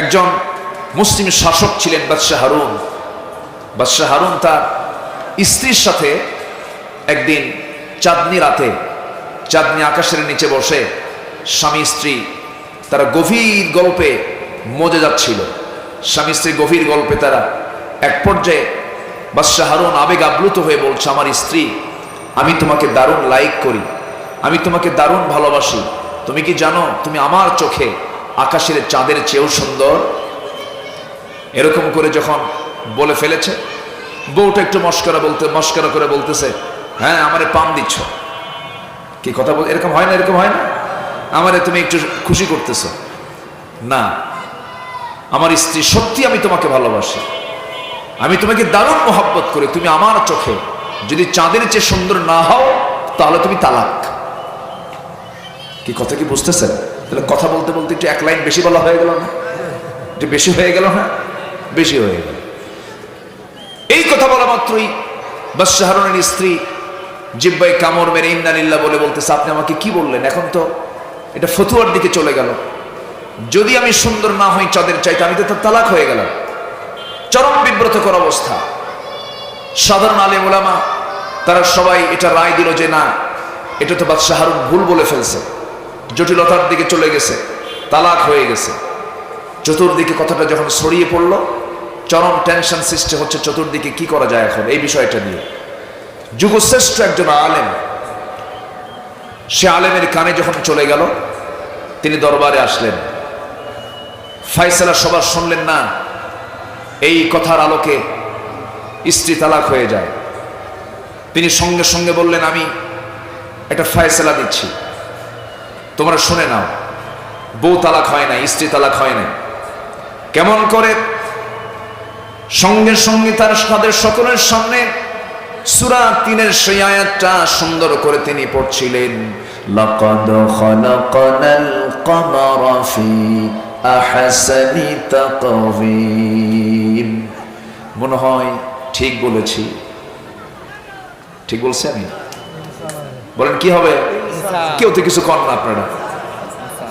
একজন মুসলিম শাসক ছিলেন বাদশাহ হারুন। বাদশাহ হারুন তার স্ত্রীর সাথে একদিন চাঁদনি রাতে, চাঁদনি আকাশের নিচে বসে স্বামী স্ত্রী তারা গভীর গল্পে মজে যাচ্ছিল। স্বামী স্ত্রী গভীর গল্পে তারা এক পর্যায়ে বাদশাহ হারুন আবেগ আপ্লুত হয়ে বলছে, আমার স্ত্রী, আমি তোমাকে দারুণ লাইক করি, আমি তোমাকে দারুণ ভালোবাসি, তুমি কি জানো তুমি আমার চোখে আকাশের চাঁদের চেয়েও সুন্দর। এরকম করে যখন বলে ফেলেছে, বউটা একটু মস্করা করে বলতেছে, হ্যাঁ আমারে পাম দিচ্ছ, কি কথা বল, এরকম হয় না, এরকম হয় না, আমারে তুমি একটু খুশি করতেছ না, আমার স্ত্রী সত্যি আমি তোমাকে ভালোবাসি, আমি তোমাকে দারুণ মহব্বত করি, তুমি আমার চোখে যদি চাঁদের চেয়ে সুন্দর না হও তাহলে তুমি তালাক। কি কথা কি বুঝতেছেন? তাহলে কথা বলতে বলতে একটু এক লাইন বেশি বলা হয়ে গেল না? একটু বেশি হয়ে গেল না? বেশি হয়ে গেল। এই কথা বলা মাত্রই বাদশাহ হারুনের স্ত্রী জিহ্বায় কামড় মেরে ইন্না লিল্লাহ বলে বলতেছে, আপনি আমাকে কি বললেন? এখন তো এটা ফতুয়ার দিকে চলে গেল, যদি আমি সুন্দর না হই চাঁদের চাইতে আমি তো তালাক হয়ে গেলাম। চরম বিব্রতকর অবস্থা। সাধারণ আলেম ওলামা তারা সবাই এটা রায় দিল যে না, এটা তো বাদশাহ হারুন ভুল বলে ফেলছে, জটিলতার দিকে চলে গেছে, তালাক হয়ে গেছে। চতুর্দিকে কথাটা যখন ছড়িয়ে পড়লো, চরম টেনশন সৃষ্টি হচ্ছে চতুর্দিকে, কি করা যায় এখন এই বিষয়টা নিয়ে। যুগশ্রেষ্ঠ একজন আলেম, সে আলেমের কানে যখন চলে গেল, তিনি দরবারে আসলেন, ফায়সালা সবার শুনলেন না। এই কথার আলোকে স্ত্রী তালাক হয়ে যায়। তিনি সঙ্গে সঙ্গে বললেন, আমি একটা ফায়সালা দিচ্ছি, তোমরা শুনে নাও। বউ তালাক হয় না, স্ত্রী তালাক হয় না। কেমন করে? সঙ্গে সঙ্গে তাদের সকলের সামনে সূরা ৩-এর সেই আয়াতটা সুন্দর করে তিনি পড়ছিলেন, লাকাদ খালাকানাল কমারা ফি আহসানি তাকওয়িম। মনে হয় ঠিক বলেছি, ঠিক বলছি আমি? বলেন কি হবে? কেউ তো কিছু কর না আপনারা,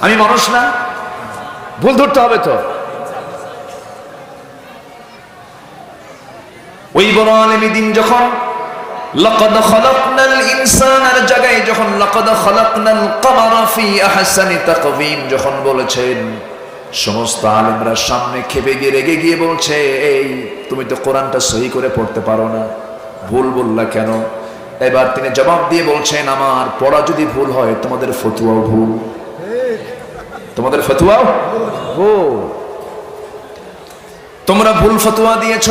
আমি মানুষ না, ভুল ধরতে হবে তো। ওই বড় আলেম দিন যখন লাকাদ খালাকনাল ইনসানার জায়গায় যখন লাকাদ খালাকনাল কমারা ফি আহসানি তাকওয়িম যখন বলেছেন, সমস্ত আলেমরা সামনে খেপে গিয়ে রেগে গিয়ে বলছে, এই তুমি তো কোরআনটা সহি করে পড়তে পারো না, ভুল বললা কেন? এবার তিনি জবাব দিয়ে বলছেন, আমার পড়া যদি ভুল হয় তোমাদের ফতোয়াও ভুল, তোমাদের ফতোয়াও ভুল, তোমরা ভুল ফতোয়া দিয়েছ,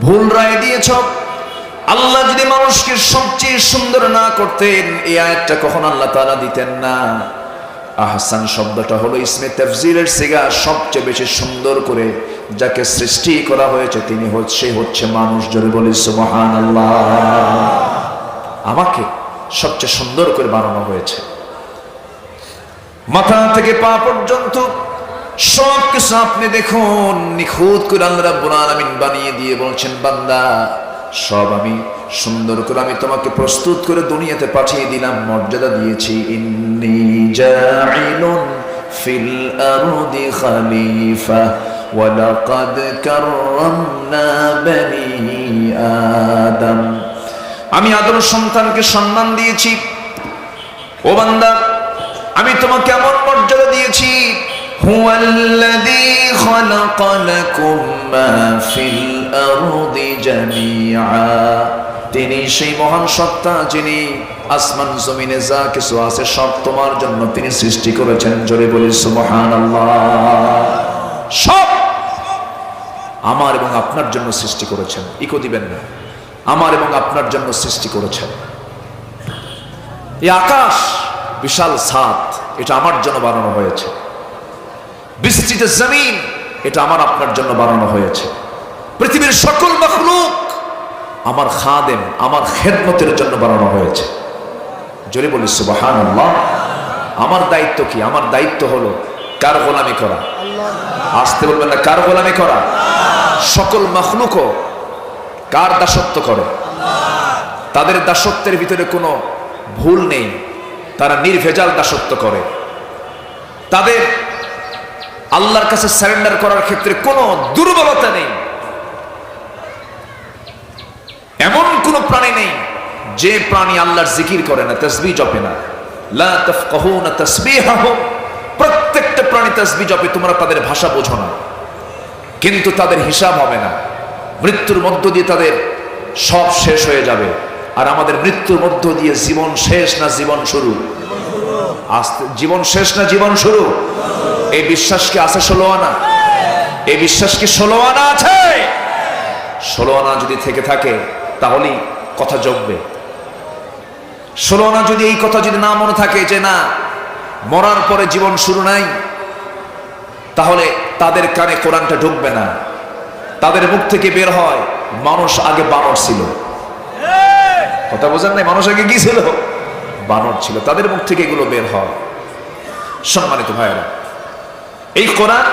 ভুল রায় দিয়েছ। আল্লাহ যদি মানুষকে সবচেয়ে সুন্দর না করতেন, এই আয়াতটা কখন আল্লাহ তাআলা দিতেন না। আহসান শব্দটা হলো ইসমে তাফজিলের সিগা, সবচেয়ে বেশি সুন্দর করে যাকে সৃষ্টি করা হয়েছে তিনি হচ্ছে মানুষ। জোরে বলি সুবহানাল্লাহ। আমাকে সবচেয়ে সুন্দর করে বানানো হয়েছে, মাথা থেকে পা পর্যন্ত সব কিছু আপনি দেখুন নিখুঁত করে আল্লাহ রাব্বুল আলামিন বানিয়ে দিয়ে বলছেন, বান্দা সব আমি সুন্দর করে আমি তোমাকে প্রস্তুত করে দুনিয়াতে পাঠিয়ে দিলাম, মর্যাদা দিয়েছি। ইন্নী জাইলুন ফিল আরদি খলিফা ওয়া লাকাদ কাররামনা বনি আদম। আমি আদম সন্তানকে সম্মান দিয়েছি। ও বান্দা, আমি তোমাকে এমন মর্যাদা দিয়েছি, হুয়াল্লাযী খালাকা লাকুম মা ফিল আরদি জামিআ। তিনি সেই মহান সত্তা যিনি আসমান জমিনে যা কিছু আছে সব তোমার জন্য তিনি সৃষ্টি করেছেন। জোরে বলি সুবহানাল্লাহ। সব আমার এবং আপনার জন্য সৃষ্টি করেছেন, ইকো দিবেন না, আমার এবং আপনার জন্য সৃষ্টি করেছেন। এই আকাশ বিশাল ছাদ, এটা আমার জন্য বানানো হয়েছে। বিস্তৃত জমিন, এটা আমার আপনার জন্য বানানো হয়েছে। পৃথিবীর সকল মাখলুক আমার খাদেম, আমার খেদমতের জন্য বানানো হয়েছে। জোরে বলি সুবহানাল্লাহ। আমার দায়িত্ব কি? আমার দায়িত্ব হলো কার গোলামি করা? আসতে বলবেন না, কার গোলামি করা? সকল মাখলুকও কার দাসত্ব করে? তাদের দাসত্বের ভিতরে কোনো ভুল নেই, তারা নির্ভেজাল দাসত্ব করে। তাদের আল্লাহর কাছে সারেন্ডার করার ক্ষেত্রে কোনো দুর্বলতা নেই। এমন কোন প্রাণী নেই যে প্রাণী আল্লাহর জিকির করে না, তাসবিহ জপে না। লা তাফকাহুনা তাসবিহাহুম, প্রত্যেকটা প্রাণী তাসবিহ জপে, তোমরা তাদের ভাষা বোঝো না, কিন্তু তাদের হিসাব হবে না। মৃত্যুর মধ্য দিয়ে তাদের সব শেষ হয়ে যাবে। আর আমাদের মৃত্যুর মধ্য দিয়ে জীবন শেষ না জীবন শুরু? জীবন শেষ না জীবন শুরু? এই বিশ্বাস কি আছে 16 আনা? এই বিশ্বাস কি 16 আনা আছে? 16 আনা যদি থেকে থাকে তাহলেই কথা জমবে। 16 আনা যদি এই কথা যদি না মনে থাকে যে না মরার পরে জীবন শুরু নাই, তাহলে তাদের কানে কোরআনটা ঢুকবে না। তাদের মুখ থেকে বের হয় মানুষ আগে বানর ছিল। কথা বোঝেন নাই? মানুষ আগে কি ছিল? বানর ছিল। তাদের মুখ থেকে এগুলো বের হয়। সম্মানিত ভাইরা, এই কোরআন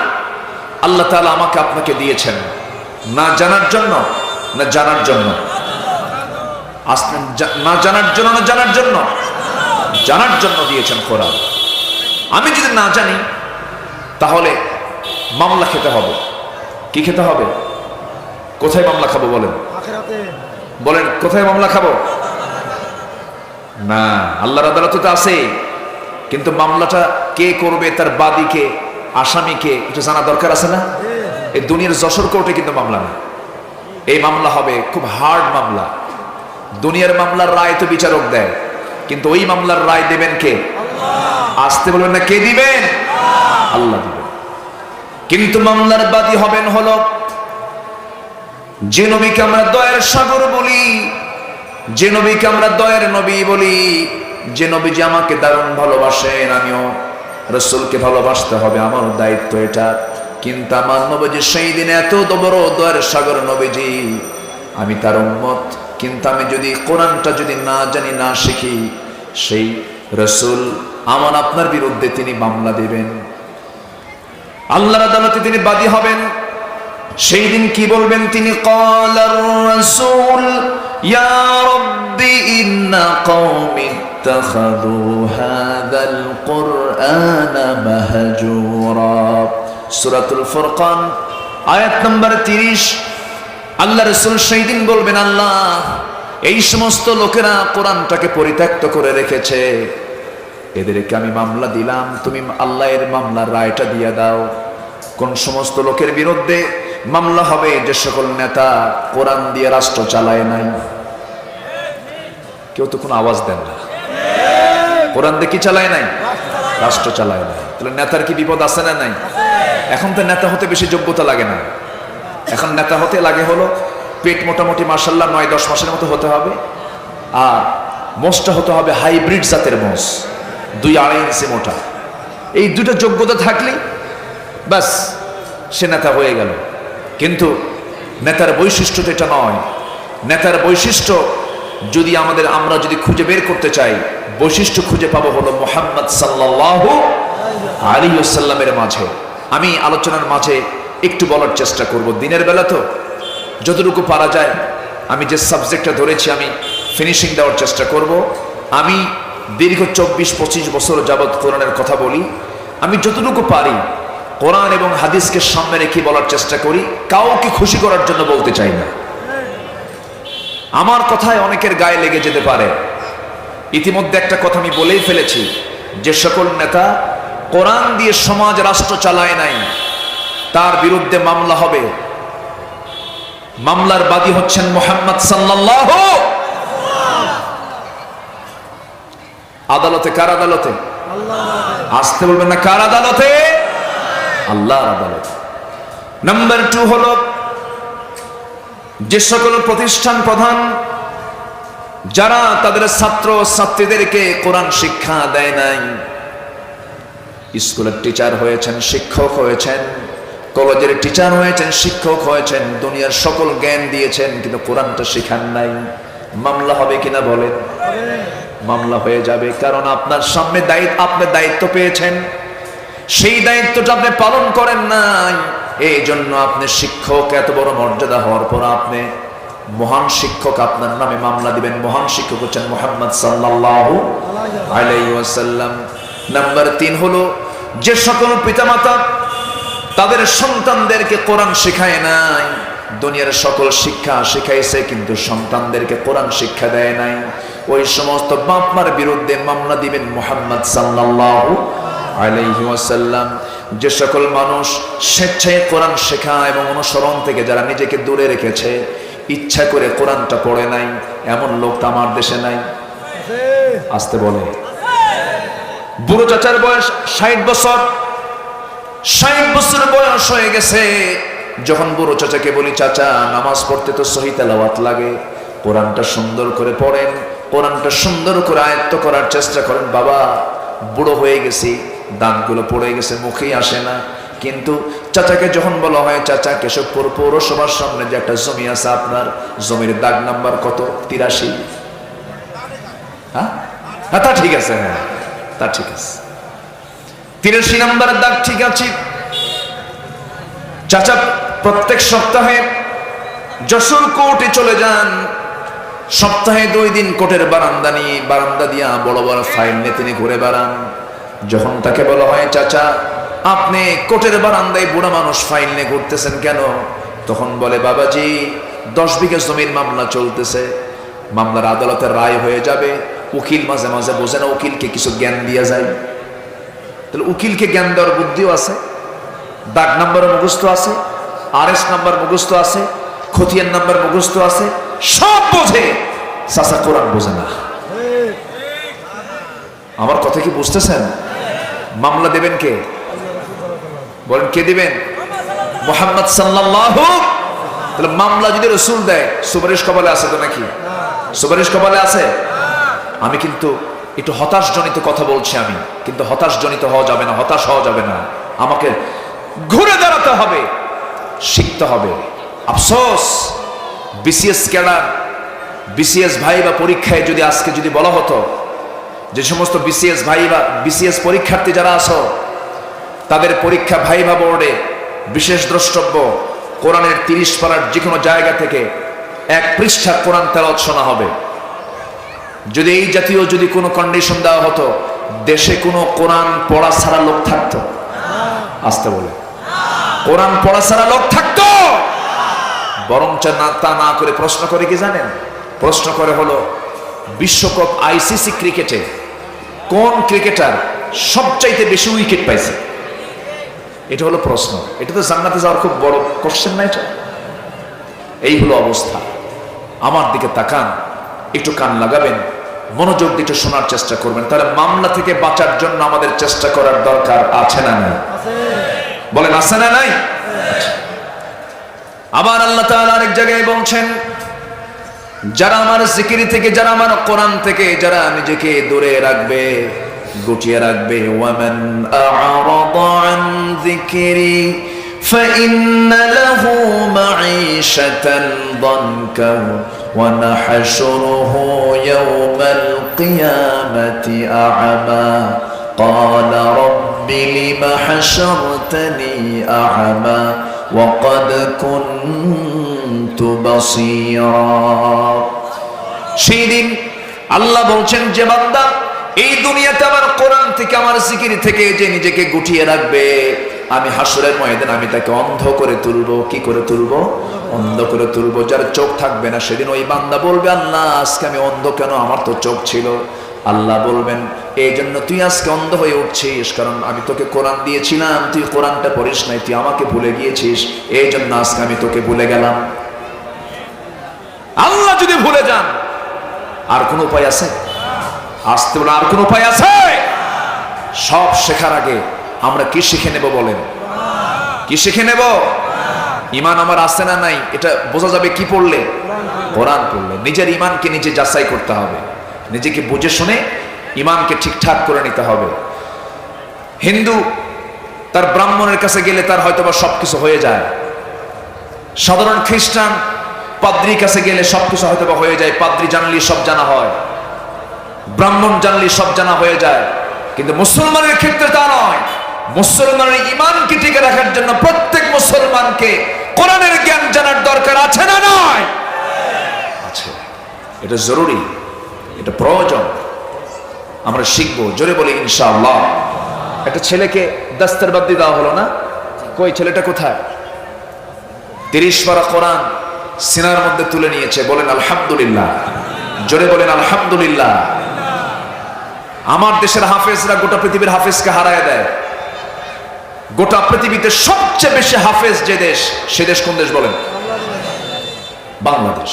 আল্লাহ তাআলা আমাকে আপনাকে দিয়েছেন না জানার জন্য না জানার জন্য? না জানার জন্য না জানার জন্য? জানার জন্য দিয়েছেন কোরআন। আমি যদি না জানি তাহলে মামলা খেতে হবে। কি খেতে হবে? কোথায় মামলা খাবো বলেন? বলেন কোথায় মামলা খাবো? না, আল্লাহর আদালতে তো আছে, কিন্তু মামলাটা কে করবে, তার বাদীকে, আসামিকে এটা জানা দরকার আছে না? এই দুনিয়ার যশোর কোর্টে কিন্তু মামলা না। এই মামলা হবে খুব হার্ড মামলা। দুনিয়ার মামলার রায় তো বিচারক দেয়, কিন্তু ওই মামলার রায় দেবেন কে? আসতে বলবেন না, কে দিবেন? আল্লাহ দিবেন। কিন্তু মামলার বাদী হবেন হলো যে নবীকে আমরা দয়ার সাগর বলি, যে নবীকে আমরা দয়ার নবী বলি, যে নবীজি আমাকে দারুণ ভালোবাসেন, আমিও রাসূলকে ভালোবাসতে হবে, আমারও দায়িত্ব এটা। কিন্তু আমার নবীজি সেই দিনে এত বড় দয়ার সাগর নবীজি, আমি তার উম্মত, কিন্তু আমি যদি কোরআনটা যদি না জানি না শিখি, সেই রাসূল আমার আপনার বিরুদ্ধে তিনি মামলা দিবেন, আল্লাহর আদালতে তিনি বাদী হবেন। সেই দিন কি বলবেন তিনি? ক্বালার রাসূল ইয়া রাব্বি ইন্না কওমি ইত্তাখাযু হাযাল কুরআনা মাহজুরা। সূরাতুল ফুরকান আয়াত নম্বর 30। আল্লাহ রাসূল সেই দিন বলবেন, আল্লাহ এই সমস্ত লোকেরা কোরআনটাকে পরিত্যক্ত করে রেখেছে, এদেরকে আমি মামলা দিলাম, তুমি আল্লাহ এর মামলার রায়টা দিয়ে দাও। কোন সমস্ত লোকের বিরুদ্ধে মামলা হবে? যে সকল নেতা কোরআন দিয়ে রাষ্ট্র চালায় নাই। কেউ তো কোনো আওয়াজ দেন না। কোরআন দিয়ে কি চালায় নাই? রাষ্ট্র চালায় নাই। তাহলে নেতার কি বিপদ আছে না নাই? এখন তো নেতা হতে বেশি যোগ্যতা লাগে না। এখন নেতা হতে লাগে হলো পেট মোটামুটি মাশাআল্লাহ 9-10 মাসের মতো হতে হবে, আর মোষটা হতে হবে হাইব্রিড জাতের মোষ, 2-2.5 ইঞ্চি মোটা। এই দুটো যোগ্যতা থাকলে বাস সে নেতা হয়ে গেল। কিন্তু নেতার বৈশিষ্ট্য তো এটা নয়। নেতার বৈশিষ্ট্য যদি আমরা যদি খুঁজে বের করতে চাই, বৈশিষ্ট্য খুঁজে পাবো হলো মুহাম্মদ সাল্লাল্লাহু আলাইহি ওয়াসাল্লামের মাঝে। আমি আলোচনার মাঝে একটু বলার চেষ্টা করব, দিনের বেলা তো যতটুকু পারা যায় আমি যে সাবজেক্টটা ধরেছি আমি ফিনিশিং দেওয়ার চেষ্টা করব। আমি দীর্ঘ 24-25 বছর যাবৎ কোরআনের কথা বলি। আমি যতটুকু পারি কোরআন এবং হাদিসকে সামনে রেখে বলার চেষ্টা করি, কাউকে খুশি করার জন্য বলতে চাই না। আমার কথায় অনেকের গায়ে লেগে যেতে পারে। ইতিমধ্যে একটা কথা আমি বলেই ফেলেছি, যে সকল নেতা কোরআন দিয়ে সমাজ রাষ্ট্র চালায় নাই তার বিরুদ্ধে মামলা হবে। মামলার বাদী হচ্ছেন মুহাম্মদ সাল্লাল্লাহু। আদালতে কার আদালতে? আসতে বলবেন না, কার আদালতে? আল্লাহর আদালতে। নাম্বার 2 হলো যে সকল প্রতিষ্ঠান প্রধান যারা তাদের ছাত্র ছাত্রীদেরকে কোরআন শিক্ষা দেয় নাই, স্কুলের টিচার হয়েছেন, শিক্ষক হয়েছেন, কলেজের টিচার হয়েছেন, শিক্ষক হয়েছেন, দুনিয়ার সকল জ্ঞান দিয়েছেন, কিন্তু কোরআনটা শিখান নাই, মামলা হবে কিনা বলেন? মামলা হয়ে যাবে। কারণ আপনার সামনে আপনি দায়িত্ব পেয়েছেন, সেই দায়িত্বটা আপনি পালন করেন নাই। এই জন্য আপনি শিক্ষক, এত বড় মর্যাদা হওয়ার পর আপনি মহান শিক্ষক, আপনার নামে মামলা দিবেন। মহান শিক্ষক হচ্ছেন মুহাম্মদ সাল্লাল্লাহু আলাইহি ওয়াসাল্লাম। নাম্বার 3 হলো যে সকল পিতামাতা তাদের সন্তানদেরকে কোরআন শেখায় নাই, দুনিয়ার সকল শিক্ষা শিখাইছে কিন্তু সন্তানদেরকে কোরআন শিক্ষা দেয় নাই। ওই সমস্ত বাপ মার বিরুদ্ধে মামলা দিবেন মুহাম্মদ সাল্লাল্লাহু আলাইহি ওয়াসাল্লাম। যে সকল মানুষ স্বেচ্ছায় কোরআন শেখা এবং অনুসরণ থেকে যারা নিজেকে দূরে রেখেছে, ইচ্ছা করে কোরআনটা পড়ে নাই, এমন লোক তো আমার দেশে নাই। আসতে বলে বুড়ো চাচার বয়স 60 বছর, 60 বছর বয়স হয়ে গেছে। যখন বুড়ো চাচাকে বলি, চাচা নামাজ পড়তে তো সহি তেলাওয়াত লাগে, কোরআনটা সুন্দর করে পড়েন, কোরআনটা সুন্দর করে আয়ত্ত করার চেষ্টা করেন। বাবা বুড়ো হয়ে গেছি, দাঁতগুলো পড়ে গেছে, মুখেই আসে না। কিন্তু চাচাকে যখন বলা হয়, চাচা কেশবপুর পৌরসভার সামনে যে একটা জমি আছে, আপনার জমির দাগ নাম্বার কত? 83। হ্যাঁ হ্যাঁ, তা ঠিক আছে, হ্যাঁ তা ঠিক আছে, 83 নম্বরের দাগ ঠিক আছে। চাচা প্রত্যেক সপ্তাহে যশোর কোর্টে চলে যান, সপ্তাহে 2 দিন কোর্টের বারান্দা দিয়া বড় বড় ফাইল নিয়ে তিনি ঘুরে বেড়ান। যখন তাকে বলা হয়, চাচা আপনি কোর্টের বারান্দায় বুড়া মানুষ ফাইল নিয়ে ঘুরতেছেন কেন? তখন বলে, বাবাজি 10 বিঘা জমির মামলা চলতেছে, মামলার আদালতের রায় হয়ে যাবে, উকিল মাঝে মাঝে বোঝে না, উকিলকে কিছু জ্ঞান দিয়া যায়। তাহলে উকিলকে জ্ঞান দেওয়ার বুদ্ধিও আছে, দাগ নাম্বারও মুখস্থ আছে, RS নাম্বার মুখস্থ আছে, খতিয়ান নাম্বার মুখস্থ আছে, সব বোঝে, চাচা কোরআন বোঝে না। আমার কথা কি বুঝতেছেন? মামলা দেবেন কে? বলেন কে দিবেন? মুহাম্মদ সাল্লাল্লাহু। তাহলে মামলা যদি রাসূল দেয়, সুপারিশ কপালে আছে তো নাকি? সুপারিশ কপালে আছে। আমি কিন্তু একটু হতাশজনিত কথা বলছি, আমি কিন্তু হতাশজনিত হওয়া যাবে না, হতাশ হওয়া যাবে না, আমাকে ঘুরে দাঁড়াতে হবে, শিখতে হবে। আফসোস BCS ক্যাডার, BCS ভাই বা পরীক্ষায় যদি আজকে যদি বলা হতো যে সমস্ত BCS ভাই বা BCS পরীক্ষার্থী যারা আছো, তাদের পরীক্ষা ভাইভা বোর্ডে বিশেষ দ্রষ্টব্য কোরআনের 30 পারার যে কোনো জায়গা থেকে 1 পৃষ্ঠা কোরআন তেলাওয়াত শোনা হবে। যদি এই জাতীয় যদি কোনো কন্ডিশন দেওয়া হতো, দেশে কোনো কোরআন পড়া ছাড়া লোক থাকতো? আসতে বলে কোরআন পড়া ছাড়া লোক থাকতো? বরঞ্চ তা না করে প্রশ্ন করে কি জানেন? প্রশ্ন করে হলো, বিশ্বকাপ ICC ক্রিকেটে কোন ক্রিকেটার সবচাইতে বেশি উইকেট পাইছে? এটা হলো প্রশ্ন। এটা তো জান্নাতে যাওয়ার খুব বড় কোশ্চেন না এটা? এই হলো অবস্থা। আমার দিকে তাকান, একটু কান লাগাবেন, মনোযোগ দিয়ে শোনার চেষ্টা করবেন। তাহলে মামলা থেকে বাঁচার জন্য আমাদের চেষ্টা করার দরকার আছে না নাই? বলেন আছে না নাই? আবার আল্লাহ তাআলা আরেক জায়গায় বলছেন, যারা আমার জিকির থেকে, যারা আমার কোরআন থেকে যারা নিজেকে দূরে রাখবে, গুটিয়ে রাখবে, ওয়ামান আ'রাদা আন যিকরি ফাইন্না লাহু মাঈশাতান দানকা ওয়া নাহশুরুহু ইয়াওমাল কিয়ামাতি আ'মা ক্বালা রাব্বি লিমা হাশারতানি আ'মা ওয়া ক্বাদ কুনতু বাসীরা। সেদিন আল্লাহ বলছেন, যে বান্দা এই দুনিয়াতে আমার কোরআন থেকে, আমার জিকির থেকে যে নিজেকে গুটিয়ে রাখবে, আমি হাসরের ময়দানে আমি তাকে অন্ধ করে তুলবো। কি করে তুলবো? অন্ধ করে তুলবো। যার চোখ থাকবে না, সেদিন ওই বান্দা বলবে, আল্লাহ আজকে আমি অন্ধ কেন? আমার তো চোখ ছিল। আল্লাহ বলবেন, এই জন্য তুই আজকে অন্ধ হয়ে উঠছিস, কারণ আমি তোকে কোরআন দিয়েছিলাম, তুই কোরআনটা পড়িস নাই, তুই আমাকে ভুলে গিয়েছিস, এই জন্য আজকে আমি তোকে ভুলে গেলাম। আল্লাহ যদি ভুলে যান, আর কোন উপায় আছে? আসতে বলে আর কোন উপায় আছে? সব শেখার আগে আমরা কি শিখে নেব বলেন? কি শিখে নেব? ইমান আমার আছে না নাই এটা বোঝা যাবে কি পড়লে? কোরআন পড়লে। নিজের ইমানকে নিজে যাচাই করতে হবে, নিজেকে বুঝে শুনে ইমানকে ঠিকঠাক করে নিতে হবে। হিন্দু তার ব্রাহ্মণের কাছে গেলে তার হয়তোবা সবকিছু হয়ে যায়। সাধারণ খ্রিস্টান পাদ্রির কাছে গেলে সবকিছু হয়তোবা হয়ে যায়, পাদ্রি জানলে সব জানা হয়, ব্রাহ্মণ জানলে সব জানা হয়ে যায়। কিন্তু মুসলমানের ক্ষেত্রে তা নয়। মুসলমানের ইমানকে টিকে রাখার জন্য প্রত্যেক মুসলমানকে কোরআনের জ্ঞান জানার দরকার আছে না নয়? আছে। এটা জরুরি, এটা প্রয়োজন, আমরা শিখবো। জোরে বলি ইনশাআল্লাহ। একটা ছেলেকে দাস্তারবাদ্দি দেওয়া হলো না, কই ছেলেটা কোথায়? 30 পারা কোরআন সিনার মধ্যে তুলে নিয়েছে। বলেন আলহামদুলিল্লাহ, জোরে বলেন আলহামদুলিল্লাহ। আমার দেশের হাফেজরা গোটা পৃথিবীর হাফেজকে হারায় দেয়। গোটা পৃথিবীতে সবচেয়ে বেশি হাফেজ যে দেশ, সে দেশ কোন দেশ বলেন? বাংলাদেশ।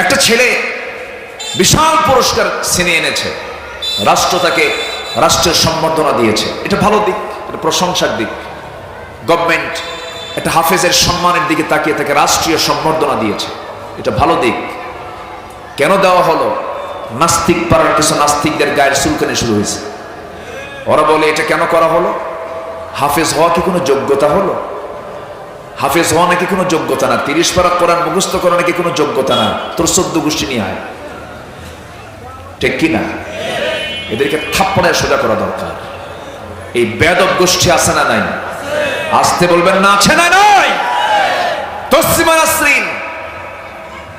একটা ছেলে বিশাল পুরস্কার ছিনিয়ে এনেছে, রাষ্ট্র তাকে রাষ্ট্রের সম্বর্ধনা দিয়েছে। এটা ভালো দিক, এটা প্রশংসার দিক। গভর্নমেন্ট একটা হাফেজের সম্মানের দিকে তাকিয়ে তাকে রাষ্ট্রীয় সম্বর্ধনা দিয়েছে, এটা ভালো দিক। কেন দেওয়া হলো? নাস্তিক পাড়ার কিছু নাস্তিকদের গায়ের চুলকানি শুরু হয়েছে। ওরা বলে এটা কেন করা হলো? হাফেজ হওয়া কি কোনো যোগ্যতা হলো? হাফেজ হওয়া নাকি কোনো যোগ্যতা না। 30 পারা কোরআন মুখস্থ করা নাকি কোনো যোগ্যতা না। তোর 14 গোষ্ঠী নিয়ে আয়, ঠিক কি না? এদেরকে থাপ্পড়ায় সোজা করা দরকার। এই বেয়াদব গোষ্ঠী আছে না নাই? আসতে বলবেন না, আছে না নাই? তসলিমা নাসরিন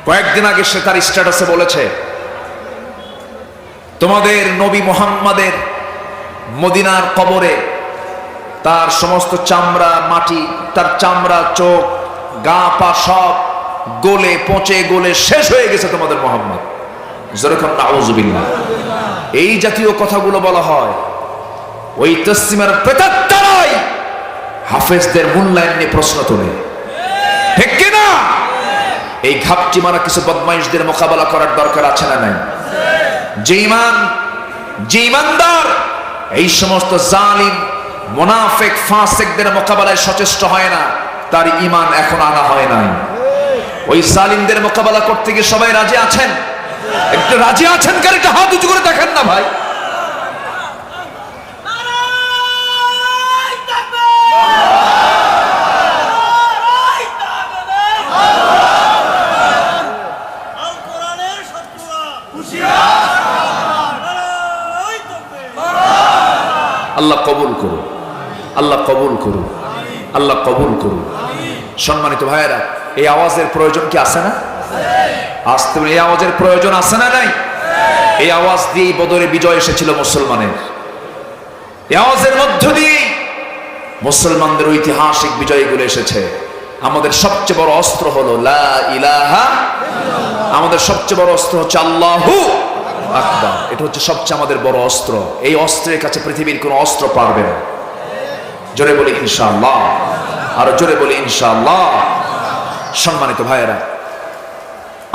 কয়েকদিন আগে সে তার স্ট্যাটাসে বলেছে, তোমাদের নবী মুহাম্মাদের মদিনার কবরে তার সমস্ত চামড়া মাটি, তার চামড়া, চোখ, গা পা সব গলে পচে গলে শেষ হয়ে গেছে তোমাদের মুহাম্মদ। যেরকম নাউযুবিল্লাহ। এই জাতীয় কথাগুলো বলা হয়। ওই তসলিমার প্রেতাত্মারাই হাফেজদের মূল্যায়ন নিয়ে প্রশ্ন তোলে, ঠিক কিনা? এই ঘাপটি মারা কিছু বদমাইশদের মোকাবেলা করার দরকার আছে না নাই? যে ইমানদার এই সমস্ত জালিম মুনাফিক ফাসিকদের মোকাবেলায় সচেষ্ট হয় না, তার ঈমান এখন আনা হয় নাই। ওই জালিমদের মোকাবেলা করতে গিয়ে সবাই রাজি আছেন? একটু রাজি আছেন কার একটা হাত উঁচু করে দেখেন না ভাই। আল্লাহ কবুল করুন, আল্লাহ কবুল করুন, আল্লাহ কবুল করুন। সম্মানিত ভাইয়েরা, এই আওয়াজের প্রয়োজন কি আছে না? আসতে এই আওয়াজের প্রয়োজন আছে না নাই? এই আওয়াজ দিয়েই বদরে বিজয় এসেছিল মুসলমানের। এই আওয়াজের মধ্য দিয়ে মুসলমানদের ঐতিহাসিক বিজয়গুলো এসেছে। আমাদের সবচেয়ে বড় অস্ত্র হলো লা ইলাহা, আমাদের সবচেয়ে বড় অস্ত্র হচ্ছে আল্লাহু আকবার। এটা হচ্ছে সবচেয়ে আমাদের বড় অস্ত্র। এই অস্ত্রের কাছে পৃথিবীর কোনো অস্ত্র পারবে না। জোরে বলি ইনশাআল্লাহ, আর জোরে বলি ইনশাআল্লাহ। সম্মানিত ভাইয়েরা,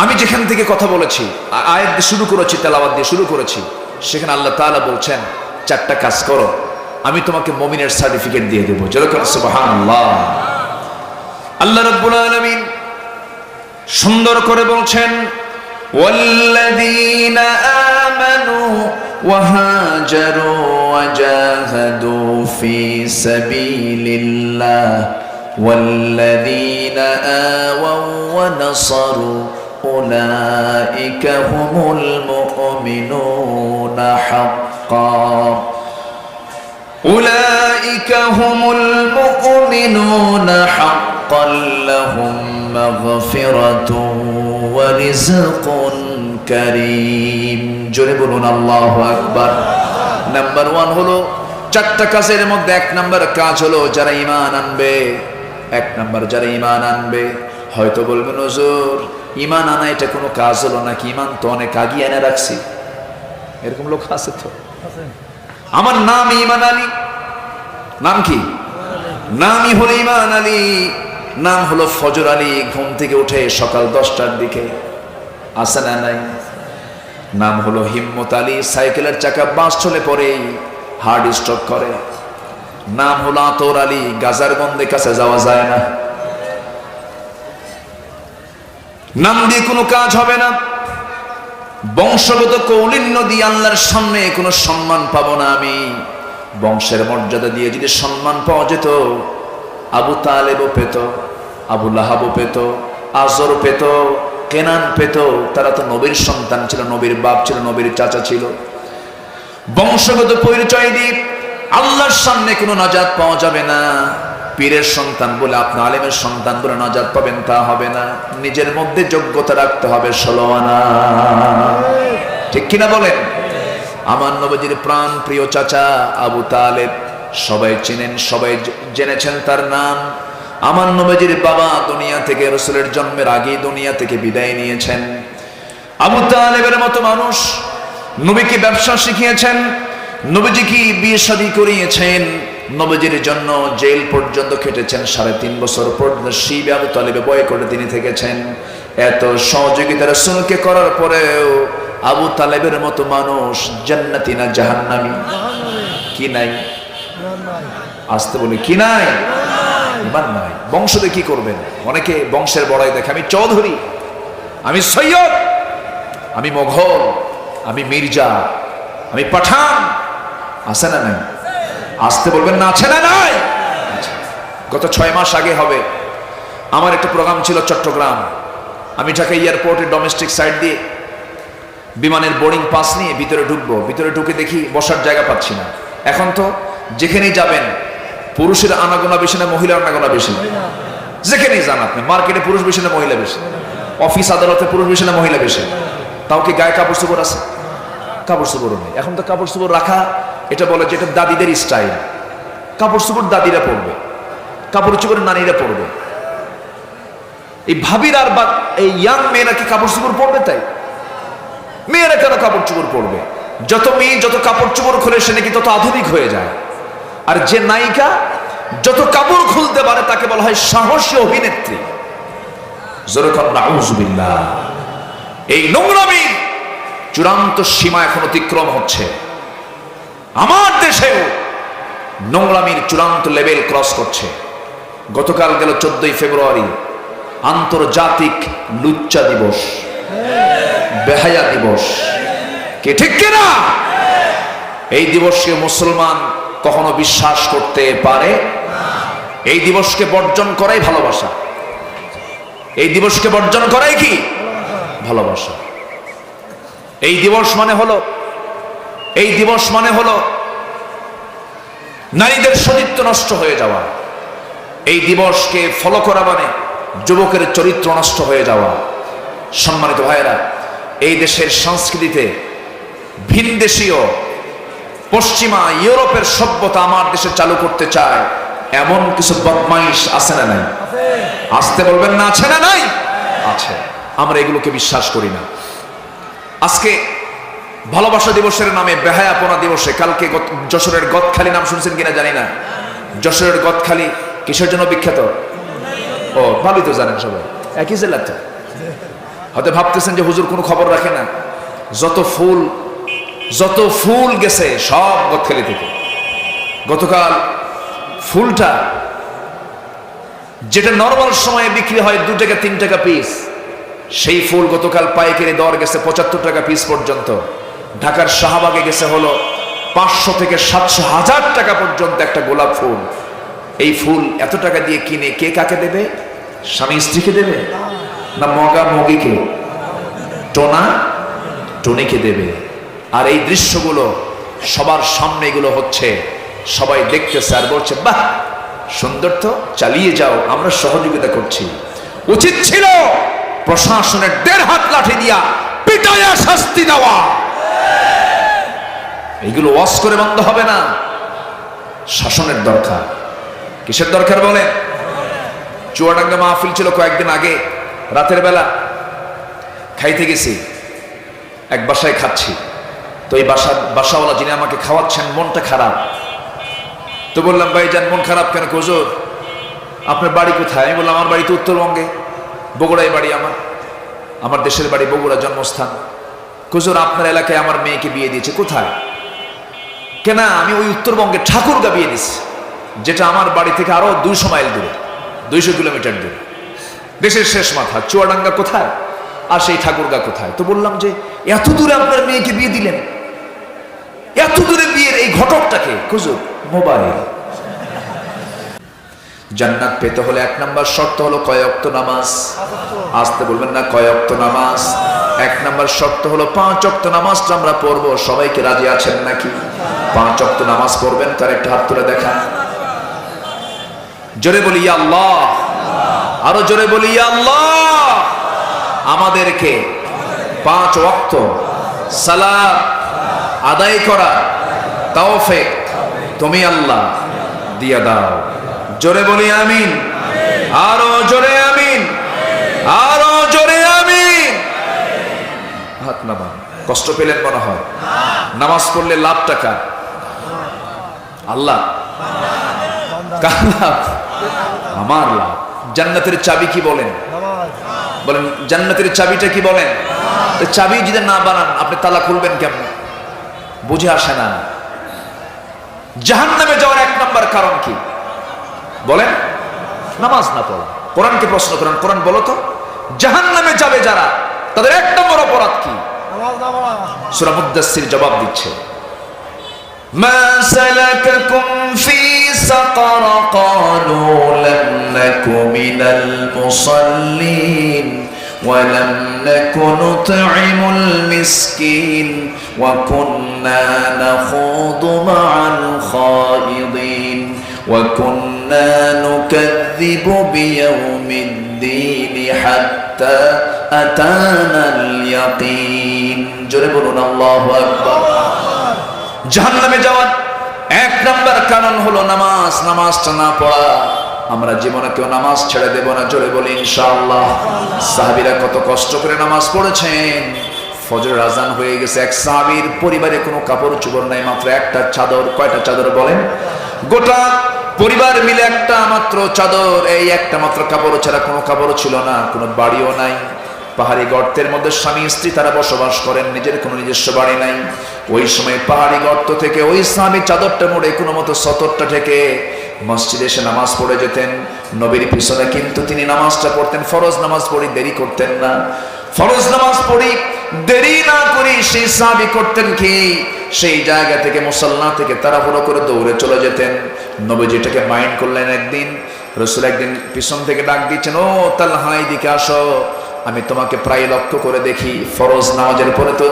আমি যেখান থেকে কথা বলেছি, আয়াত দিয়ে শুরু করেছি, তেলাওয়াত দিয়ে শুরু করেছি, সেখানে আল্লাহ তাআলা বলছেন 4টা কাজ করো, আমি তোমাকে মুমিনের সার্টিফিকেট দিয়ে দেবো। যেরকম সুবহানাল্লাহ। আল্লাহ রাব্বুল আলামিন সুন্দর করে বলছেন, والذين آمنوا وهاجروا وجاهدوا في سبيل الله والذين آووا ونصروا أولئك هم المؤمنون حقا أولئك هم المؤمنون حقا لهم مغفرة ورزق كريم জোরে বলুন আল্লাহু আকবার। নাম্বার 1 হলো 4টা কাজের মধ্যে 1 নাম্বার কাজ হলো যারা ঈমান আনবে। 1 নাম্বার যারা ঈমান আনবে। হয়তো বলবেন হুজুর ঈমান আনা এটা কোনো কাজ হলো নাকি? ঈমান তো অনেক আগে এনে রাখছি। এরকম লোক আছে তো। আমার নাম ঈমান আলী। নাম কি? নামই হলো ঈমান আলী। নাম হলো ফজর আলী। ঘুম থেকে উঠে সকাল 10টার দিকে, আছে না নাই? নাম হলো হিম্মত আলী। সাইকেলের চাকা বাস চলে পড়ে হার্ট স্ট্রোক করে। নাম হলো আতর আলী। গাজার গন্ধে কাছে যাওয়া যায় না। নাম দিয়ে কোনো কাজ হবে না। বংশগত কৌলিন্য দিয়ে আল্লাহর সামনে কোনো সম্মান পাবো না আমি। বংশের মর্যাদা দিয়ে যদি সম্মান পাওয়া যেত, আবু তালেবও পেত, আবু লাহাবও পেত, আজর পেত, কেনান পেত। তারা তো নবীর সন্তান ছিল, নবীর বাপ ছিল, নবীর চাচা ছিল। বংশগত পরিচয় দিয়ে আল্লাহর সামনে কোনো নাজাত পাওয়া যাবে না। পীরের সন্তান বলে, আপনি আলেমের সন্তান বলে নাজাত পাবেন তা হবে না। নিজের মধ্যে যোগ্যতা রাখতে হবে 16 আনা। ঠিক কিনা বলেন? আমার নবীজির প্রাণ প্রিয় চাচা আবু তালেব সবাই চেনেন, সবাই জেনেছেন তার নাম। আমার নবীজির বাবা দুনিয়া থেকে রাসূলের জন্মের আগেই দুনিয়া থেকে বিদায় নিয়েছেন। আবু তালেবের মতো মানুষ নবীকে ব্যবসা শিখিয়েছেন, নবীজিকে বিয়ে শাদী করিয়েছেন, নবীজির জন্য জেল পর্যন্ত খেটেছেন। 3.5 বছর পর্যন্ত শিবে আবু তালেবে বয় করে তিনি থেকেছেন। এত সহযোগিতা রাসূলকে করার পরেও আবু তালেবের মতো মানুষ জান্নাতি না জাহান্নামী? কি নাই? আসতে বলি কি নাই? ইমান নাই। বংশ দিয়ে কি করবেন? অনেকে বংশের বড়াই দেখে, আমি চৌধুরী, আমি সৈয়দ, আমি মোঘল, আমি মির্জা, আমি পাঠান। আছে না নাই? আসতে বলবেন না আছে না নাই? গত 6 মাস আগে হবে আমার একটা প্রোগ্রাম ছিল চট্টগ্রাম। আমি ঢাকা এয়ারপোর্টের ডোমেস্টিক সাইড দিয়ে বিমানের বোর্ডিং পাস নিয়ে ভিতরে ঢুকবো, ভিতরে ঢুকে দেখি বসার জায়গা পাচ্ছি না। এখন তো যেখানেই যাবেন পুরুষের আনাগোনা বেশি না মহিলার আনাগোনা বেশি? যেখানেই যান আপনি, মার্কেটে পুরুষ বেশি না মহিলা বেশি? অফিস আদালতে পুরুষ বেশি না মহিলা বেশি? তাও কি গায়ে কাপড় চোপড় আছে? কাপড় চোপড় নেই। এখন তো কাপড় চোপড় রাখা, এটা বলে যে এটা দাদিদের স্টাইল। কাপড় চোপড় দাদিরা পরবে, কাপড় চোপড় নারীরা পরবে। এই ভাবির আর এই ইয়াং মেয়েরা কি কাপড় চোপড় পরবে? তাই মেয়েরা কেন কাপড় চোপড় পরবে? যত মেয়ে যত কাপড় চোপড় খুলে সে নাকি তত আধুনিক হয়ে যায়। আর যে নায়িকা যত কাপড় খুলতে পারে তাকে বলা হয় সাহসী অভিনেত্রী। যেরকম নাউজুবিল্লাহ, এই নোংরামির চূড়ান্ত সীমা এখন অতিক্রম হচ্ছে। আমার দেশেও নোংরামির চূড়ান্ত লেভেল ক্রস করছে। গতকাল গেল 14ই ফেব্রুয়ারি আন্তর্জাতিক লুচ্চা দিবস, বেহায়া দিবস। কে ঠিক কিনা? এই দিবসকে মুসলমান কখনো বিশ্বাস করতে পারে? এই দিবসকে বর্জন করাই ভালোবাসা। এই দিবসকে বর্জন করাই কি ভালোবাসা? এই দিবস মানে হলো নারীদের সতীত্ব নষ্ট হয়ে যাওয়া। এই দিবসকে ফলো করা মানে যুবকের চরিত্র নষ্ট হয়ে যাওয়া। সম্মানিত ভাইয়েরা, এই দেশের সংস্কৃতিতে ভিনদেশীয় পশ্চিমা ইউরোপের সভ্যতা আমার দেশে চালু করতে চায় এমন কিছু বদমাইশ আছে না নাই? আসতে বলবেন না আছে না নাই? আছে। আমরা এগুলোকে বিশ্বাস করি না। আজকে ভালোবাসা দিবসের নামে বেহায়াপনা দিবসে, কালকে যশোরের গদখালি নাম শুনছেন কিনা জানি না। যশোরের গদখালি কিসের জন্য বিখ্যাত? ও ভালোই তো জানেন সবাই, একই জেলা তো। হয়তো ভাবতেছেন যে হুজুর কোনো খবর রাখে না। যত ফুল গেছে সব গদখালি থেকে। গতকাল ফুলটা যেটা নরমাল সময়ে বিক্রি হয় 2 টাকা 3 টাকা পিস, সেই ফুল গতকাল পাইকারি দর গেছে 75 টাকা পিস পর্যন্ত। ঢাকার শাহবাগে গেছে হলো 500 থেকে 700 হাজার টাকা পর্যন্ত একটা গোলাপ ফুল। এই ফুল এত টাকা দিয়ে কিনে কে কাকে দেবে? স্বামী স্ত্রীকে দেবে না মগা মগিকে, টোনা টনিকে দেবে? আর এই দৃশ্যগুলো সবার সামনে এগুলো হচ্ছে, সবাই দেখতেছে আর বলছে বাহ সুন্দর তো, চালিয়ে যাও, আমরা সহযোগিতা করছি। উচিত ছিল প্রশাসনের 1.5 হাত লাঠি দিয়া পিটাইয়া শাস্তি দেওয়া। এইগুলো ওয়াজ করে বন্ধ হবে না, শাসনের দরকার। কিসের দরকার বলে? চুয়াডাঙ্গা মাহফিল ছিল কয়েকদিন আগে, রাতের বেলা খাইতে গেছি, এক বাসায় খাচ্ছি। তো এই বাসাওয়ালা যিনি আমাকে খাওয়াচ্ছেন মনটা খারাপ। তো বললাম ভাইজান মন খারাপ কেন? হুজুর আপনার বাড়ি কোথায়? আমি বললাম আমার বাড়ি তো উত্তরবঙ্গে, বগুড়ায় বাড়ি আমার দেশের বাড়ি বগুড়া, জন্মস্থান। হুজুর আপনার এলাকায় আমার মেয়েকে বিয়ে দিয়েছে। কোথায়? কেন? আমি ওই উত্তরবঙ্গে ঠাকুরগা বিয়ে দিচ্ছি, যেটা আমার বাড়ি থেকে আরো 200 মাইল দূরে, 200 কিলোমিটার দূরে, দেশের শেষ মাথা। চুয়াডাঙ্গা কোথায় আর সেই ঠাকুরগা কোথায়? তো বললাম যে এত দূরে আপনার মেয়েকে বিয়ে দিলেন, এত দূরে বিয়ের এই ঘটকটাকে? হুজুর মোবাইল। জান্নাত পেতে হলে 1 নম্বর শর্ত হলো কয় ওয়াক্ত নামাজ। আসতে বলবেন না কয় ওয়াক্ত নামাজ? 1 নম্বর শর্ত হলো 5 ওয়াক্ত নামাজটা আমরা পড়বো। সবাইকে রাজি আছেন নাকি? 5 ওয়াক্ত নামাজ পড়বেন? তার একটা হাত তুলে দেখান। জোরে বলি ইয়া আল্লাহ, আরো জোরে বলি ইয়া আল্লাহ। আমাদেরকে 5 ওয়াক্ত সালাত আদায় করা তৌফিক তুমি আল্লাহ, দিয়া দাও। জোরে বলি আমিন, আরো জোরে আমিন, আরো জোরে আমিন। হাত নামান। কষ্ট পেলেন মনে হয়? নামাজ পড়লে লাভ টাকা আল্লাহ, কার লাভ? আমার লাভ। জান্নাতের চাবি কি বলেন? বলেন জান্নাতের চাবিটা কি বলেন? চাবি যদি না বানান আপনি তালা খুলবেন কেমন? বুঝে আসে না। জাহান্নামে যাওয়ার 1 নম্বর কারণ কি বলেন? নামাজ না পড়া। কোরআনকে প্রশ্ন করেন, কোরআন বলো তো জাহান্নামে যাবে যারা, তাদের 1 নম্বর অপরাধ কি? সূরা মুদ্দাসসির জবাব দিচ্ছে, মা সালাকাকুম ফি সাকার ক্বালু লাম নাকু মিনাল মুসাল্লিন ওয়া লাম নাকু নুতঈমুল মিসকিন ওয়া কুন্না নাখুদু মা'আল খায়িদিন ওয়া কুন্না নুকাযযিবু বিয়াউমিদ্দিন হাত্তা আতানাল ইয়াকিন। জোরে বলুন আল্লাহু আকবার। জাহান্নামে যাওয়ার 1 নম্বর কারণ হলো নামাজ। নামাজটা না পড়া। আমরা জীবনে কেউ নামাজ ছেড়ে দেব না। জোরে বলি ইনশাআল্লাহ। সাহাবীরা কত কষ্ট করে নামাজ পড়েছেন। ফজরের আজান হয়ে গেছে, এক সাহাবীর পরিবারে কোনো কাপড় চোপড় নাই, মাত্র একটা চাদর। কয়টা চাদর বলেন? গোটা পরিবার মিলে একটা মাত্র চাদর, এই একটা মাত্র কাপড় ছাড়া কোনো কাপড় ছিল না, কোনো বাড়িও নাই। পাহাড়ি গর্তের মধ্যে স্বামী স্ত্রী তারা বসবাস করেন, নিজের কোনো নিজস্ব বাড়ি নাই। ওই সময় পাহাড়ি গর্ত থেকে ওই স্বামী চাদরটা মুড়ে কোনো মতো সতরটা থেকে মসজিদে এসে নামাজ পড়ে যেতেন নবীর পিছনে। কিন্তু তিনি নামাজটা পড়তেন, ফরজ নামাজ পড়ি দেরি করতেন না। ফরজ নামাজ পড়ি দেরি না করি সেই সাহাবী করতেন কি, সেই জায়গা থেকে মুসাল্লা থেকে তাড়াহুড়ো করে দৌড়ে চলে যেতেন। নবীজি এটাকে মাইন্ড করলেন। একদিন রাসূল একদিন পিছন থেকে ডাক দিচ্ছেন, ও তালহা এদিকে আসো, আমি তোমাকে প্রায় লক্ষ্য করে দেখি ফরজ নামাজের পরে তো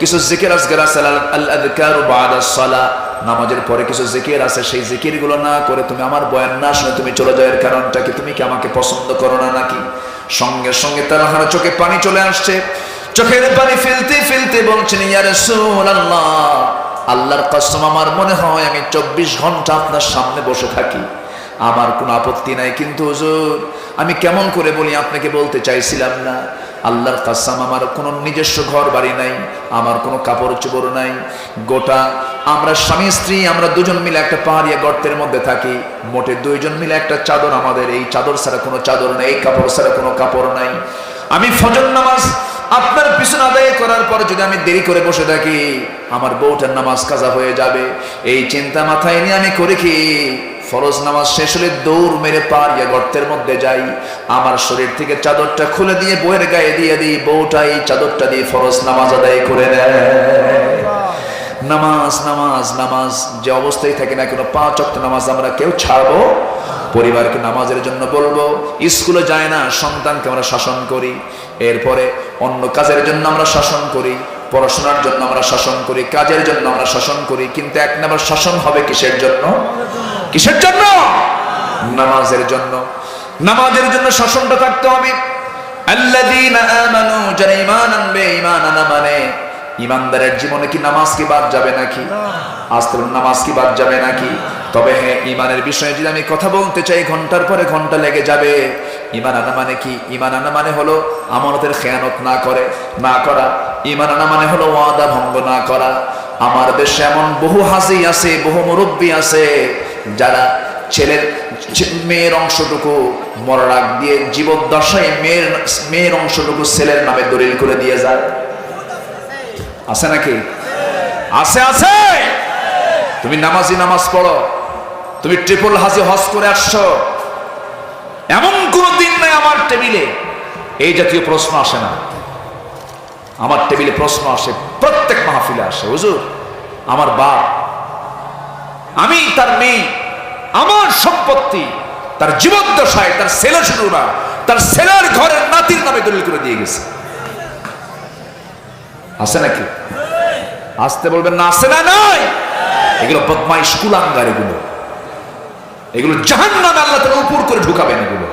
কিছু জিকির আজকার আছে, আল আযকারু বা'দা সালাহ, নামাজের পরে কিছু জিকির আছে, সেই জিকিরগুলো না করে তুমি আমার বয়ান না শুনে তুমি চলে যাও। এর কারণটা কি? তুমি কি আমাকে পছন্দ করো না নাকি? সঙ্গে সঙ্গে তালহার চোখে পানি চলে আসছে। চোখের পানি ফেলতে ফেলতে বলছেন, ইয়া রাসূলুল্লাহ, আল্লাহর কসম আমার মনে হয় আমি 24 ঘন্টা আপনার সামনে বসে থাকি, আমার কোনো আপত্তি নাই, কিন্তু হুজুর আমি কেমন করে বলি আপনাকে বলতে চাইছিলাম না। আল্লাহর কসম আমার কোনো নিজস্ব ঘর বাড়ি নাই, আমার কোনো কাপড় চোপড় নাই। গোটা আমরা স্বামী স্ত্রী আমরা দুজন মিলে একটা পাহাড়িয়া গর্তের মধ্যে থাকি, মোটে 2 জন মিলে একটা চাদর আমাদের, এই চাদর ছাড়া কোনো চাদর নেই, এই কাপড় ছাড়া কোনো কাপড় নাই। আমি ফজর নামাজ আপনার পিছনে আদায় করার পর যদি আমি দেরি করে বসে থাকি আমার বউটার নামাজ কাজা হয়ে যাবে। এই চিন্তা মাথায় নিয়ে আমি করি কি, ফরজ নামাজ শেষ হলে দৌড় মেরে পাহাড়িয়া গর্তের মধ্যে যাই, আমার শরীর থেকে চাদরটা খুলে দিয়ে বউয়ের গায়ে দিয়ে দিই, বউটা এই চাদরটা দিয়ে ফরজ নামাজ আদায় করে নেয়। নামাজ নামাজ নামাজ যে অবস্থায় থাকে না কেন, 5 ওয়াক্ত নামাজ আমরা কেউ ছাড়বো? পরিবারকে নামাজের জন্য বলবো। স্কুলে যায় না, সন্তানকে আমরা শাসন করি। এরপরে অন্য কাজের জন্য আমরা শাসন করি, পড়াশোনার জন্য আমরা শাসন করি, কাজের জন্য আমরা শাসন করি। কিন্তু 1 নম্বর শাসন হবে কিসের জন্য? কিসের জন্য? নামাজের জন্য। নামাজের জন্য শাসনটা থাকতে হবে। আল্লাযীনা আমানু, যারা ঈমান আনবে, ঈমান আনা মানে ঈমানদারের জীবনে কি নামাজ কি বাদ যাবে নাকি? আস্তে নামাজ কি বাদ যাবে নাকি? তবে হ্যাঁ, ঈমানের বিষয়ে যদি আমি কথা বলতে চাই ঘন্টার পরে ঘন্টা লেগে যাবে। ঈমান আনা মানে কি? ঈমান আনা মানে হলো আমানতের খেয়ানত না করা। ঈমান আনা মানে হলো ওয়াদা ভঙ্গ না করা। আমার দেশে এমন বহু হাজি আছে, বহু মুরব্বী আছে যারা মেয়ের অংশটুকু মরার আগ দিয়ে জীবদ্দশায় মেয়ের অংশটুকু ছেলের নামে দলিল করে দিয়ে যায়। আছে নাকি? আছে আছে। তুমি নামাজি নামাজ পড়ো, তুমি ট্রিপল হাজি হজ করে আসছো, এমন কোন দিন নাই আমার টেবিলে এই জাতীয় প্রশ্ন আসে না। আমার টেবিলে প্রশ্ন আসে, প্রত্যেক মাহফিলে আসে, হুজুর আমার বাপ, আমি তার মেয়ে, আমার সম্পত্তি তার জীবদ্দশায় তার ছেলে শুধু না, তার ছেলের ঘরের নাতির নামে দলিল করে দিয়ে গেছে। আছে নাকি? আসতে বলবেন না, আছে না? নাই। এগুলো বদমাইশ কুলাঙ্গার, এগুলো জাহান্নামে আল্লাহ তাআলা উপর করে ঢুকাবেন। এগুলো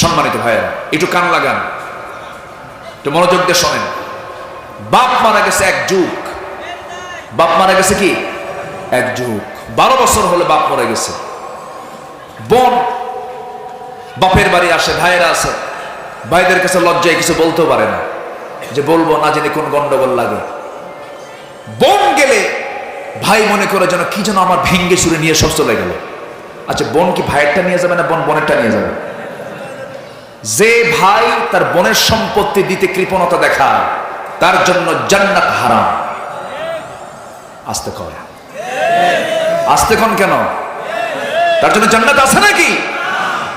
সম্মানিত ভাইয়েরা, একটু কান লাগান, একটু মনোযোগ দিয়ে শোনেন। বাপ মারা গেছে 1 যুগ, বাপ মারা গেছে কি 1 যুগ, 12 বছর হলে বাপ মরে গেছে। বোন বাপের বাড়ি আসে, ভাইয়েরা আছে, ভাইদের কাছে লজ্জায় কিছু বলতেও পারে না, যে বলবো না জেনে কোন গন্ডগোল লাগে। বোন গেলে ভাই মনে করে যেন কি যেন আমার ভেঙ্গে সুরে নিয়ে সব চলে গেল। আচ্ছা, বোন কি ভাইয়েরটা নিয়ে যাবে না বোন বোনেরটা নিয়ে যাবে? যে ভাই তার বোনের সম্পত্তি দিতে কৃপণতা দেখায় তার জন্য জান্নাত হারাম। আস্তে কয়, আস্তে কোন কেন? তার জন্য জান্নাত আছে নাকি?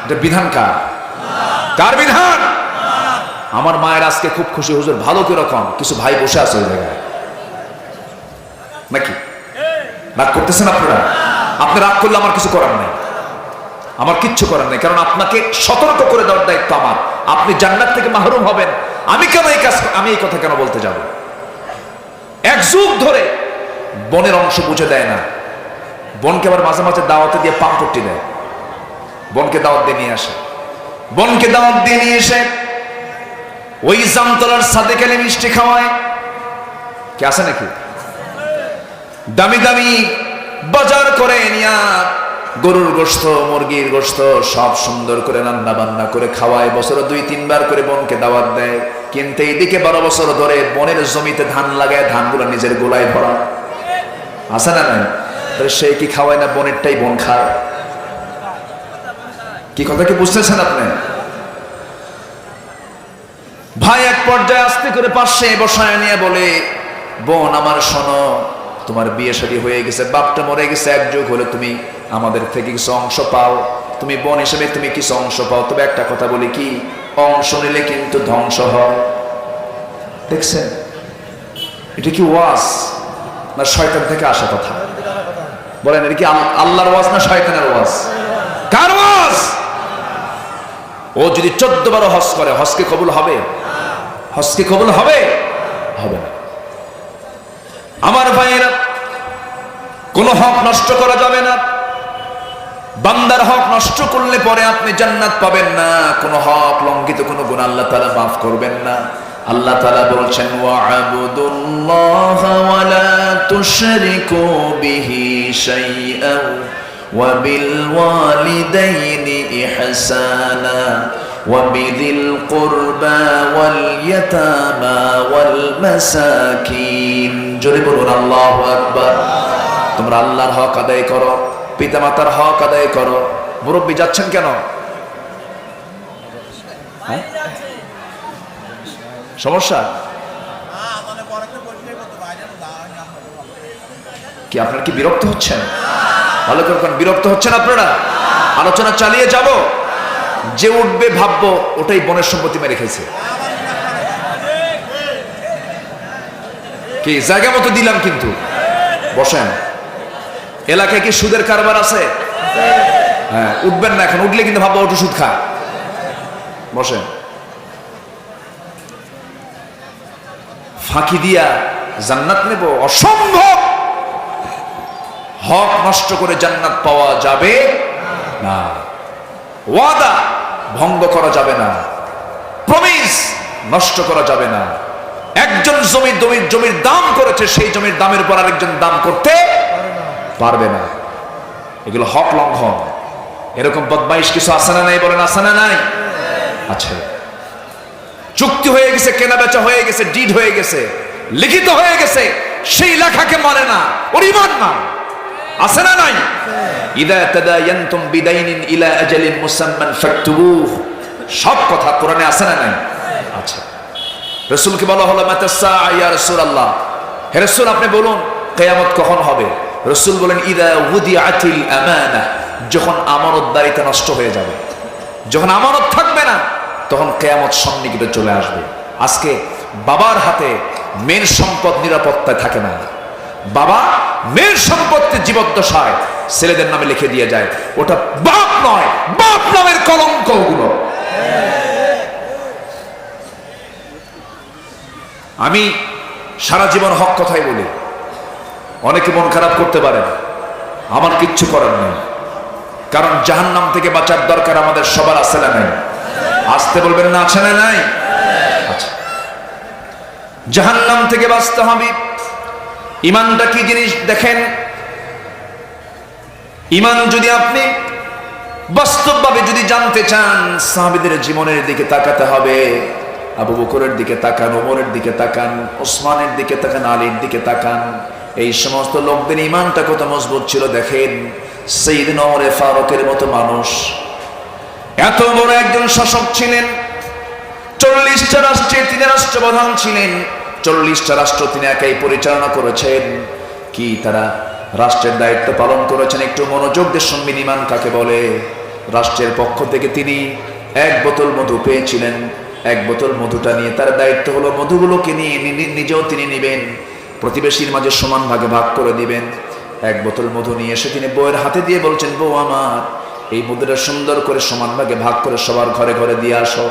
এটা বিধান কার? কার বিধান? আমার মায়ের আজকে খুব খুশি, হুজুর ভালো কিরকম, কিছু ভাই বসে আছে ওই জায়গায় নাকি? রাগ করতেছেন আপনারা? আপনি রাগ করলে আমার কিছু করার নাই, আমার কিচ্ছু করার নেই, কারণ আপনাকে সতর্ক করে দেওয়ার দায়িত্ব আমার। আপনি জান্নাত থেকে মাহরুম হবেন, আমি কেন এই কাজ, আমি এই কথা কেন বলতে যাব? 1 যুগ ধরে বোনের অংশ বুঝে দেয় না, বোনকে আবার মাঝে মাঝে দাওয়াতে দিয়ে পাম্পটি দেয়, বোনকে দাওয়াত দিয়ে নিয়ে আসে, বোনকে দাওয়াত দিয়ে নিয়ে এসে ওই জামতলার সাদেক আলী মিষ্টি খাওয়ায়। কে আছে নাকি? দামি দামি বাজার করে নিয়া গরুর গোশত, মুরগির গোশত সব সুন্দর করে রান্না বান্না করে খাওয়ায়, বছরে 2-3 বার করে বোনকে দাওয়াত দেয়। কিন্তু এইদিকে 12 বছর ধরে বোনের জমিতে ধান লাগায়, ধানগুলো নিজের গোলায় ভরা আছে না নাই? সে কি খাওয়ায় না বোনেরটাই বোন খায়? কি কথা কি বুঝতেছেন আপনি? ভাই এক পর্যায়ে আস্তে করে পাশে বসায় নিয়ে বলে, বোন আমার শোনো, তোমার বিয়ে শাদী হয়ে গেছে, বাপটা মরে গেছে, 1 যুগ হলে তুমি আমাদের থেকে কিছু অংশ পাও, তুমি বোন হিসেবে তুমি কিছু অংশ পাও, তবে একটা কথা বলি, কি অংশ নিলে কিন্তু ধ্বংস হয়। দেখছেন এটা কি ওয়াজ না শয়তান থেকে আসা কথা? বলেন এটা কি আল্লাহর ওয়াজ না শয়তানের ওয়াজ? কার ওয়াজ? ও যদি 14 বার হজ করে, হজ কি কবুল হবে? হজ কি কবুল হবে? হবে না। আমার ভাইয়েরা, কোন হক নষ্ট করা যাবে না। বান্দার হক নষ্ট করলে পরে আপনি জান্নাত পাবেন না। কোন হক লঙ্ঘিত, কোন গুনাহ আল্লাহ তাআলা মাফ করবেন না। আল্লাহ তাআলা বলছেন, ওয়া'বুদুল্লাহা ওয়া লা তুশরিকু বিহি শাইআন ওয়া বিল ওয়ালিদাইনি ইহসানা ওয়া বিযিল কুরবা ওয়াল ইয়াতামা ওয়াল মাসাকিন। জোরে বলুন আল্লাহু আকবার। তোমরা আল্লাহর হক আদায় করো, পিতামাতার হক আদায় করো। মুরব্বী যাচ্ছেন কেন? সমস্যা কি? আপনার কি বিরক্ত হচ্ছেন? ভালো করে বিরক্ত হচ্ছেন আপনারা? আলোচনা চালিয়ে যাব। যে উঠবে ভাববো ওটাই বোনের সম্পত্তি মেরে খেয়েছে। কি জায়গা মতো দিলাম, কিন্তু বসেন। এলাকায় কি সুদের কারবার আছে? হ্যাঁ, উঠবেন না এখন, উঠলে কিন্তু ভাববো ওটা সুদ খা। বসেন। ফাঁকি দিয়া জান্নাত নেব? অসম্ভব। হক নষ্ট করে জান্নাত পাওয়া যাবে না। ওয়াদা ভঙ্গ করা যাবে না, প্রমিস নষ্ট করা যাবে না। একজন জমির দাম করেছে, সেই জমির দামের উপর আরেকজন দাম করতে পারবে না। এগুলো হক লঙ্ঘন। এরকম বদমাইশ কিছু আছে না নাই? বলেন আছে না নাই? আছে। চুক্তি হয়ে গেছে, কেনা বেচা হয়ে গেছে, ডিড হয়ে গেছে, লিখিত হয়ে গেছে, সেই লেখাকে মানে না, ওর ঈমান না। আছে না নাই? ইদা তাদায়ানতুম বিদাইনিন ইলা আজালিন মুসাম্মান ফাকতুবুহ। সব কথা কোরআনে আছে না নাই? আছে। রাসূলকে বলা হলো মাতা সাআ ইয়া রাসূলুল্লাহ, হে রাসূল আপনি বলুন কিয়ামত কখন হবে? রাসূল বলেন ইদা উদিআতিল আমানা, যখন আমানতদারিতা নষ্ট হয়ে যাবে, যখন আমানত থাকবে না, তখন কিয়ামত সন্নিকটে চলে আসবে। আজকে বাবার হাতে মেয়ের সম্পদ নিরাপত্তায় থাকে না। বাবা মেয়ের সম্পত্তি জীবদ্দশায় ছেলেদের নামে লিখে দিয়ে যায়। ওটা বাপ নয়, বাপ নামের কলঙ্ক ওগুলো। আমি সারা জীবন হক কথাই বলি। অনেকে মন খারাপ করতে পারে, আমার কিচ্ছু করার নেই, কারণ জাহান্নাম থেকে বাঁচার দরকার আমাদের সবার আছে না নাই? আসতে বলবেন না, আছে না নাই? আচ্ছা, জাহান্নাম থেকে বাঁচতে হবে, ইমানটা কি জিনিস দেখেন, ইমান যদি আপনি বাস্তবভাবে যদি জানতে চান, সাহাবীদের জীবনের দিকে তাকাতে হবে। আবু বকরের দিকে তাকান, ওমরের দিকে তাকান, ওসমানের দিকে তাকান, আলীর দিকে তাকান। এই সমস্ত লোকদের ইমানটা কত মজবুত ছিল দেখেন। সাইয়েদনা ওমর ফারুকের মতো মানুষ, এত বড় একজন শাসক ছিলেন, 40টা রাষ্ট্রের তিনি রাষ্ট্রপ্রধান ছিলেন, 40টা রাষ্ট্র তিনি একাই পরিচালনা করেছেন। কি তারা রাষ্ট্রের দায়িত্ব পালন করেছেন? একটু মনোযোগ দিয়ে শুনবেন ইমান কাকে বলে। রাষ্ট্রের পক্ষ থেকে তিনি 1 বোতল মধু পেয়েছিলেন। 1 বোতল মধুটা নিয়ে তার দায়িত্ব হলো মধুগুলোকে নিয়ে নিজেও তিনি নেবেন, প্রতিবেশীর মাঝে সমান ভাগে ভাগ করে দিবেন। 1 বোতল মধু নিয়ে এসে তিনি বউয়ের হাতে দিয়ে বলছেন, বউ আমার, এই মধুটা সুন্দর করে সমান ভাগে ভাগ করে সবার ঘরে ঘরে দিয়ে আসো।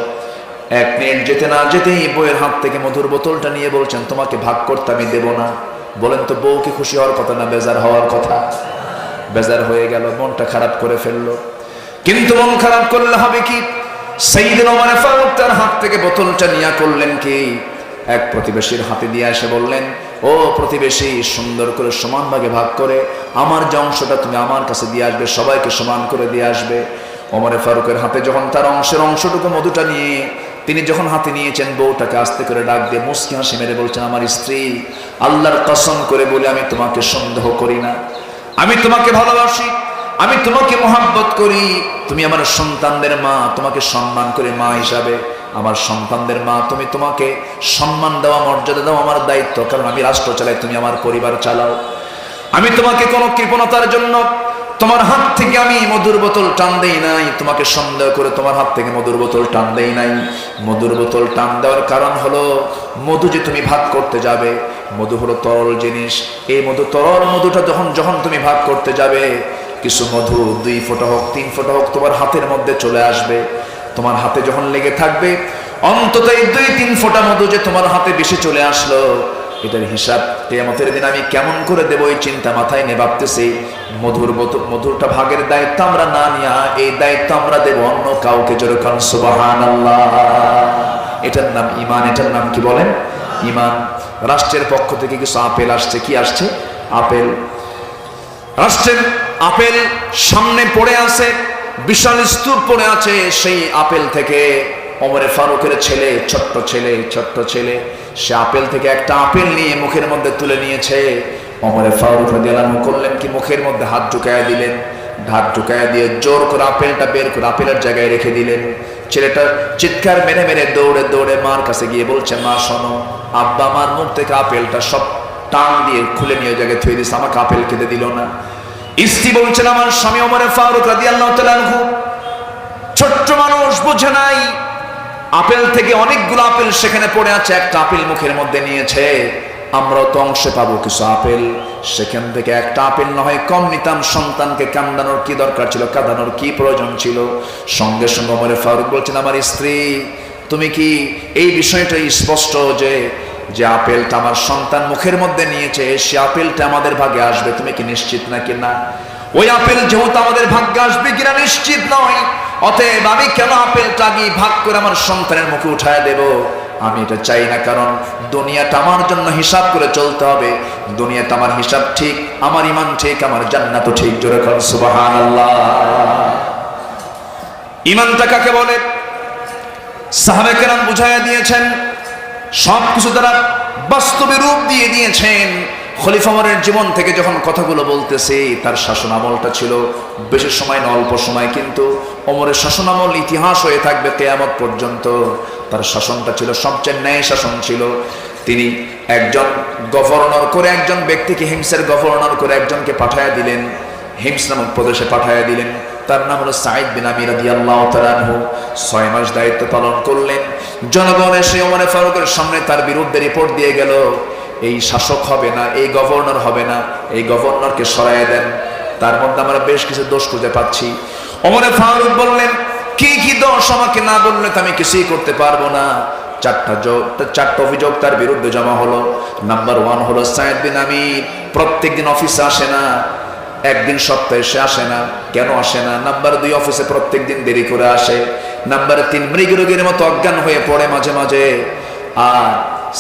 1 মিনিট যেতে না যেতেই বউয়ের হাত থেকে মধুর বোতলটা নিয়ে বলছেন, তোমাকে ভাগ করতে আমি দেব না। বলেন তো, বউ কি খুশি হওয়ার কথা না বেজার হওয়ার কথা? বেজার হয়ে গেল, মনটা খারাপ করে ফেললো। কিন্তু মন খারাপ করলে হবে কি? সাইয়েদনা ওমর ফারুক তার হাত থেকে বোতলটা নিয়ে করলেন কি, এক প্রতিবেশীর হাতে দিয়ে এসে বললেন, ও প্রতিবেশী, সুন্দর করে সমান ভাগে ভাগ করে আমার যে অংশটা তুমি আমার কাছে দিয়ে আসবে, সবাইকে সমান করে দিয়ে আসবে। ওমর ফারুকের হাতে যখন তার অংশটুকু মধুটা নিয়ে তিনি যখন হাতে নিয়েছেন, বউটাকে আস্তে করে ডাক দিয়ে মুস্কি হাসি মেরে বলছেন, আমার স্ত্রী, আল্লাহর কসম করে বলে আমি তোমাকে সন্দেহ করি না, আমি তোমাকে ভালোবাসি, আমি তোমাকে মহাব্বত করি, তুমি আমার সন্তানদের মা, তোমাকে সম্মান করে মা হিসাবে আমার সন্তানদের মা, তুমি তোমাকে সম্মান দেওয়া, মর্যাদা দেওয়া আমার দায়িত্ব, কারণ আমি রাষ্ট্র চালাই, তুমি আমার পরিবার চালাও। আমি তোমাকে কোনো কৃপণতার জন্য তোমার হাত থেকে আমি মধুর বোতল টান দেই নাই, তোমাকে সন্দেহ করে তোমার হাত থেকে মধুর বোতল টান দেই নাই। মধুর বোতল টান দেওয়ার কারণ হলো, মধু যে তুমি ভাগ করতে যাবে, মধু হলো তরল জিনিস। এই মধু, তরল মধুটা যখন তুমি ভাগ করতে যাবে, কিছু মধু 2 ফোঁটা হোক 3 ফোঁটা হোক তোমার হাতের মধ্যে চলে আসবে। তোমার হাতে যখন লেগে থাকবে, অন্তত এই 2-3 ফোঁটা মধু যে তোমার হাতে বেশি চলে আসলো, এটার হিসাব কিয়ামতের দিন আমি কেমন করে দেবো, এই চিন্তা মাথায় নিয়ে ভাবতেছি। মধুরটা ভাগের দায়িত্ব আমরা না নিয়ে এই দায়িত্ব আমরা দেব অন্য কাউকে। জোরে কারণ সুবহানাল্লাহ। এটার নাম ইমান, এটার নাম কি বলেন? ইমান। রাষ্ট্রের পক্ষ থেকে কিছু আপেল আসছে। কি আসছে? আপেল। রাষ্ট্রের আপেল সামনে পড়ে আছে, বিশাল স্তূপ পড়ে আছে। সেই আপেল থেকে ওমর ফারুকের ছেলে, ছোট্ট ছেলে, সে আপেল থেকে একটা আপেল নিয়ে মুখের মধ্যে তুলে নিয়েছে। ওমর ফারুক রাদিয়াল্লাহু আনহু করলেন কি, মুখের মধ্যে হাত ঢুকায়া দিলেন। হাত ঢুকায়া দিয়ে জোর করে আপেলটা বের করে আপেলের জায়গায় রেখে দিলেন। ছেলেটা চিৎকার মেরে মেরে দৌড়ে মার কাছে গিয়ে বলছে, মা শোনো, আব্বা আমার মুখ থেকে আপেলটা সব টান দিয়ে খুলে নিয়ে জায়গায় থুয়ে দিচ্ছে, আমাকে আপেল খেতে দিল না। স্ত্রী বলছেন, আমার স্বামী ওমর ফারুক রাদিয়াল্লাহু তাআলা আনহু ছোট্ট মানুষ, বুঝে নাই আপেল থেকে অনেকগুলো আপেল সেখানে পড়ে আছে, একটা আপেল মুখের মধ্যে নিয়েছে, আমরাও তো অংশে পাবো কিছু আপেল। সেখান থেকে একটা আপেল না হয় কম নিতাম। সন্তানকে কান্দানোর কি দরকার ছিল, কাঁদানোর কি প্রয়োজন ছিল? সঙ্গে সঙ্গে ওমর ফারুক বলছেন, আমার স্ত্রী, তুমি কি এই বিষয়টা স্পষ্ট যে আপেলটা আমার সন্তান মুখের মধ্যে নিয়েছে, সে আপেলটা আমাদের ভাগে আসবে, তুমি কি নিশ্চিত নাকি না? ওই আপেল যেহেতু আমাদের ভাগ্যে আসবে কিনা নিশ্চিত নয়, অতএব আমি কেন আপেলটা গিয়ে ভাগ করে আমার সন্তানের মুখে উঠায় দেব? আমি এটা চাই না, কারণ দুনিয়াটা আমার জন্য হিসাব করে চলতে হবে। দুনিয়াটা আমার হিসাব ঠিক, আমার ইমান ঠিক, আমার জান্নাতও ঠিক। জোরে বলেন সুবহানাল্লাহ। ইমানটা কাকে বলে? সাহাবায়ে কেরাম বুঝাইয়া দিয়েছেন, সবকিছু তারা বাস্তবে রূপ দিয়ে দিয়েছেন। খলিফা ওমরের জীবন থেকে যখন কথাগুলো বলতেছে, তার শাসন আমলটা ছিল বেশি সময় না, অল্প সময়, কিন্তু ওমরের শাসন আমল ইতিহাস হয়ে থাকবে কিয়ামত পর্যন্ত। তার শাসনটা ছিল সবচেয়ে ন্যায় শাসন ছিল। তিনি একজন গভর্নর করে, একজন ব্যক্তিকে হিমসের গভর্নর করে একজনকে পাঠায়া দিলেন, হিমস নামক প্রদেশে পাঠায়া দিলেন। তার নাম হলো সাঈদ বিন আবি রাদিয়াল্লাহু তাআলা আনহু। 6 মাস দায়িত্ব পালন করলেন। জনগণ এসে ওমর ফারুকের সামনে তার বিরুদ্ধে রিপোর্ট দিয়ে গেল, এই শাসক হবে না, এই গভর্নর হবে না, এই গভর্নরকে সরাইয়া দেন। তার মধ্যে আমরা বেশ কিছু দোষ খুঁজে পাচ্ছি। ওমর ফারুক বললেন, কি কি দোষ আমাকে না বললে তো আমি কিছুই করতে পারবো না। 4টা অভিযোগ তার বিরুদ্ধে জমা হলো। নাম্বার 1 হলো সাঈদ বিন আমির প্রত্যেকদিন অফিসে আসে না, একদিন সপ্তাহে সে আসে না। কেন আসে না? নাম্বার 2, অফিসে প্রত্যেকদিন দেরি করে আসে। নাম্বার 3, মৃগরোগীর মতো অজ্ঞান হয়ে পড়ে মাঝে মাঝে। আর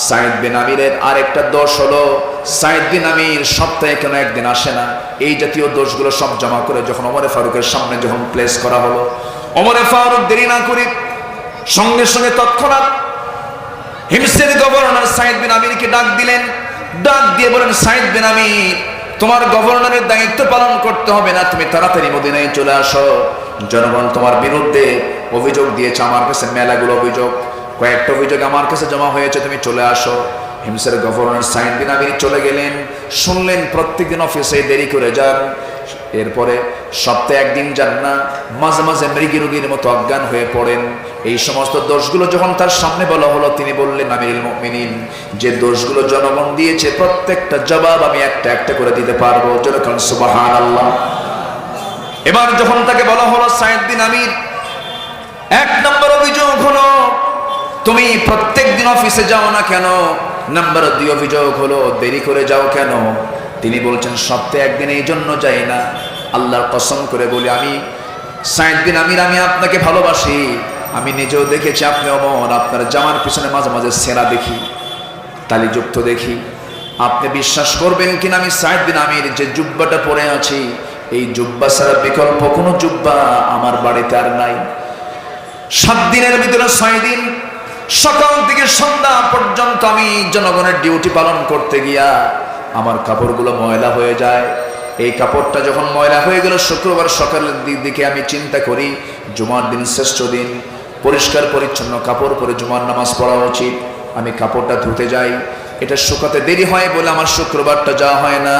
সাঈদ বিন আমিরের আরেকটা দোষ হলো, সাইদ বিন আমির সপ্তাহে কেন একদিন আসে না? এই জাতীয় দোষগুলো সব জমা করে যখন ওমরে ফারুকের সামনে যখন প্লেস করা হলো, ওমরে ফারুক দেরি না করে সঙ্গে সঙ্গে তৎক্ষণাৎ হিমসের গভর্নর সাইদ বিন আমিরকে ডাক দিলেন। ডাক দিয়ে বলেন, সাইদ বিন আমির, তোমার গভর্নরের দায়িত্ব পালন করতে হবে না, তুমি তাড়াতাড়ি মদিনায় চলে আসো। জনগণ তোমার বিরুদ্ধে অভিযোগ দিয়েছে, আমার কাছে মেলাগুলো অভিযোগ, কয়েকটা অভিযোগ আমার কাছে জমা হয়েছে, তুমি চলে আসো। হিমসের গভর্নর সাইদ বিন আমির চলে গেলেন। শুনলেন প্রত্যেকদিন অফিসে দেরি করে যান, এরপরে সপ্তাহে একদিন যান না, মাঝে মাঝে মৃগী রোগীর মতো অজ্ঞান হয়ে পড়েন। এই সমস্ত দোষগুলো যখন তার সামনে বলা হলো, তিনি বললেন, আমিরুল মুমিনিন, যে দোষগুলো জনগণ দিয়েছে প্রত্যেকটা জবাব আমি একটা একটা করে দিতে পারবো। যেরকম সুবহানাল্লাহ। এবার যখন তাকে বলা হলো, সাইদ বিন আমির, এক নম্বর অভিযোগ হলো তুমি প্রত্যেক দিন অফিসে যাও না কেন? নাম্বার 2 অভিযোগ হলো দেরি করে যাও কেন? তিনি বলছেন, সপ্তাহে একদিন এই জন্য যাই না, আল্লাহর কসম করে বলি, আমি সাইদ বিন আমির, আমি আপনাকে ভালোবাসি। আমি নিজেও দেখেছি আপনি অমর, আপনার জামার পিছনে মাঝে মাঝে সেরা দেখি, তালিযুক্ত দেখি। আপনি বিশ্বাস করবেন কিনা, আমি সাইদ বিন আমির যে জুব্বাটা পরে আছি, এই জুব্বা ছাড়া বিকল্প কোনো জুব্বা আমার বাড়িতে আর নাই। 7 দিনের ভিতরে 6 দিন সকাল থেকে সন্ধ্যা পর্যন্ত আমি জনগণের ডিউটি পালন করতে গিয়া আমার কাপড়গুলো ময়লা হয়ে যায়। এই কাপড়টা যখন ময়লা হয়ে গেল, শুক্রবার সকালের দিকে আমি চিন্তা করি, জুমার দিন শ্রেষ্ঠ দিন, পরিষ্কার পরিচ্ছন্ন কাপড় পরে জুমার নামাজ পড়া উচিত। আমি কাপড়টা ধুতে যাই, এটা শুকাতে দেরি হয় বলে আমার শুক্রবারটা যাওয়া হয় না।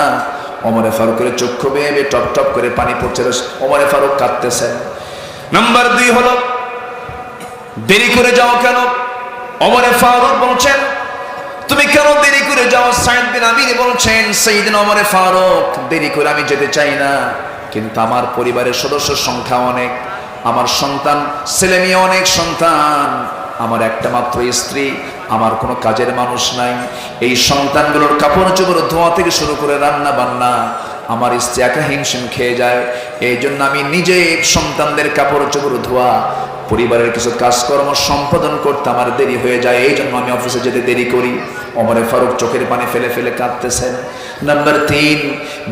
ওমরে ফারুকের চক্ষু বেয়ে টপ টপ করে পানি পড়ছে, ওমরে ফারুক কাঁদতেছেন। নাম্বার 2 হলো দেরি করে যাও কেন? ওমরে ফারুক বলছেন, তুমি কেন দেরি করে যাও? সাইদ বিন আমির বলছেন, সাইয়েদনা ওমরে ফারুক, দেরি করে আমি যেতে চাই না, কিন্তু আমার পরিবারের সদস্যের সংখ্যা অনেক, আমার সন্তান, ছেলে মেয়ে অনেক সন্তান, আমার একটা মাত্র স্ত্রী, আমার কোনো কাজের মানুষ নাই। এই সন্তানগুলোর কাপড় চোপড় ধোয়া থেকে শুরু করে রান্না বান্না আমার স্ত্রী একা হিমশিম খেয়ে যায়। এই জন্য আমি নিজে সন্তানদের কাপড় চোপড় ধোয়া, পরিবারের কিছু কাজকর্ম সম্পাদন করতে আমার দেরি হয়ে যায়, এই জন্য আমি অফিসে যেতে দেরি করি। ওমরে ফারুক চোখের পানি ফেলে ফেলে কাঁদতেছেন। নাম্বার 3,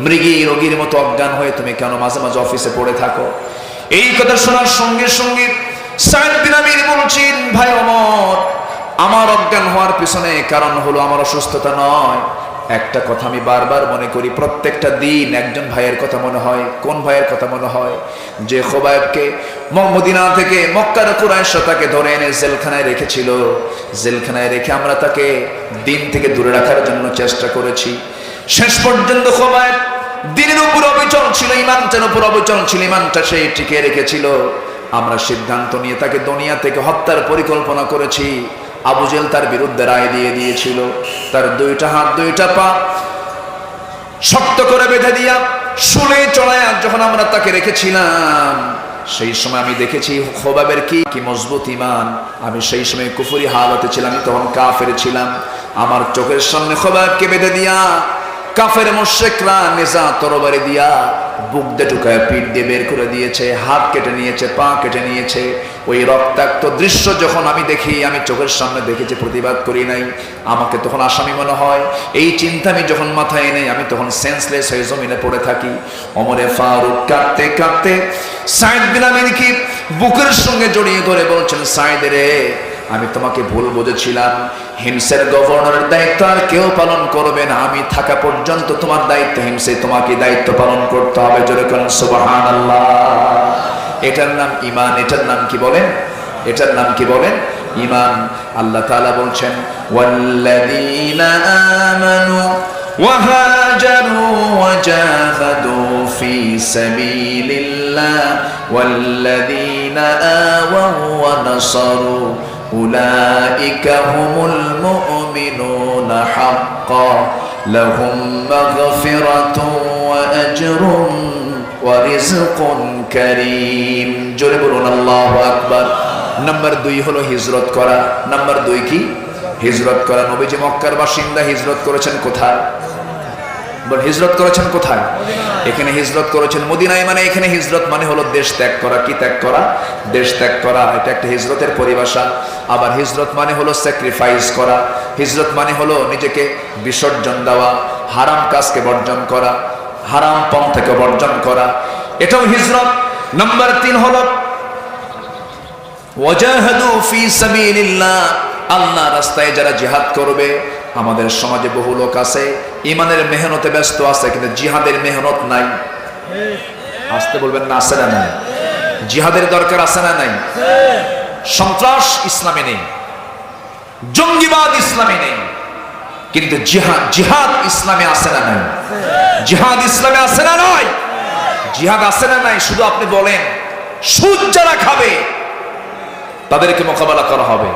মৃগী রোগীর মতো অজ্ঞান হয়ে তুমি কেন মাঝে মাঝে অফিসে পড়ে থাকো? এই কথা শোনার সঙ্গে সঙ্গে সাইদ বিন আমির বলছেন, ভাই ওমর, আমার অজ্ঞান হওয়ার পিছনে কারণ হলো আমার অসুস্থতা নয়। একটা কথা আমি বারবার মনে করি, প্রত্যেকটা দিন একজন ভাইয়ের কথা মনে হয়। কোন ভাইয়ের কথা মনে হয়? যে খোবাইবকে মদিনা থেকে মক্কার কুরাইশ তাকে ধরে এনে জেলখানায় রেখেছিল। জেলখানায় রেখে আমরা তাকে দিন থেকে দূরে রাখার জন্য চেষ্টা করেছি। শেষ পর্যন্ত খোবাইব দিনের উপর অবিচল ছিল, ইমানটার উপর অবিচল ছিল, ইমানটা সেই টিকে রেখেছিল। আমরা সিদ্ধান্ত নিয়ে তাকে দুনিয়া থেকে হত্যার পরিকল্পনা করেছি। আবু জেহেল তার বিরুদ্ধে রায় দিয়ে দিয়েছিল। তার 2টা হাত 2টা পা শক্ত করে বেঁধে দিয়া শুলে চড়ায় যখন আমরা তাকে রেখেছিলাম, সেই সময় আমি দেখেছি খোবাবের কি মজবুত ইমান। আমি সেই সময় কুফরি হালতে ছিলাম, আমি তখন কাফের ছিলাম। আমার চোখের সামনে খোবাবকে বেঁধে দিয়া কাফের মুশরিকরা নেজা তরবারি দিয়া বুক দিয়ে ঢুকায় পিঠ দিয়ে বের করে দিয়েছে, হাত কেটে নিয়েছে, পা কেটে নিয়েছে। ওই রক্তাক্ত দৃশ্য যখন আমি দেখি, আমি চোখের সামনে দেখেছি, প্রতিবাদ করি নাই। আমাকে তখন আসামি মনে হয়। এই চিন্তা আমি যখন মাথায় নেই, আমি তখন সেন্সলেস হয়ে জমিনে পড়ে থাকি। ওমরে ফারুক কাঁদতে কাঁদতে সাইদ বিন আমিরকে বুকের সঙ্গে জড়িয়ে ধরে বলছেন, সাইদ রে, আমি তোমাকে ভুল বুঝেছিলাম। হিমসের গভর্নরের দায়িত্ব আর কেউ পালন করবে না, আমি থাকা পর্যন্ত তোমার দায়িত্ব হিমসে, তোমাকে দায়িত্ব পালন করতে হবে। জোরে বলেন সুবহানাল্লাহ। এটার নাম ইমান। এটার নাম কি বলেন? এটার নাম কি বলেন? ইমান। আল্লাহ তাআলা বলছেন, ওয়াল্লাযীনা আমানু ওয়া হাজারু ওয়া জাহাদু ফি সাবিলিল্লাহ ওয়াল্লাযীনা আওয়াউ ওয়া নাসারু উলাইকা হুমুল মুমিনুনা হাক্কান লাহুম মাগফিরাতুন ওয়া আজরুন ওয়া রিজকুন কারীম। জোরে বলুন আল্লাহু আকবার। নাম্বার 2 হলো হিজরত করা। নাম্বার 2 কি? হিজরত করা। নবীজি মক্কার বাসিন্দা, হিজরত করেছেন কোথায়? হিজরত করেছেন কোথায়? এখানে হিজরত করেছেন মদিনায়। মানে এখানে হিজরত মানে হলো দেশ ত্যাগ করা। কি ত্যাগ করা? দেশ ত্যাগ করা। এটা একটা হিজরতের পরিভাষা। আবার হিজরত মানে হলো স্যাক্রিফাইস করা। হিজরত মানে হলো নিজেকে বিসর্জন দেওয়া, হারাম কাজকে বর্জন করা, হারাম পন্থাকে বর্জন করা, এটাও হিজরত। নাম্বার 3 হলো ওয়াজাহাদু ফি সাবিলিল্লাহ, আল্লাহর রাস্তায় যারা জিহাদ করবে। আমাদের সমাজে বহু লোক আছে ইমানের মেহনতে ব্যস্ত আছে, কিন্তু জিহাদের মেহনত নাই। আসতে বলবেন না, আছে না নাই? জিহাদের দরকার আছে না নাই? সন্ত্রাস ইসলামে নেই, জঙ্গিবাদ ইসলামে নেই, কিন্তু জিহাদ ইসলামে আছে না নাই? জিহাদ ইসলামে আছে না নাই? জিহাদ আছে না নাই? শুধু আপনি বলেন, সুদ যারা খাবে তাদেরকে মোকাবেলা করা হবে,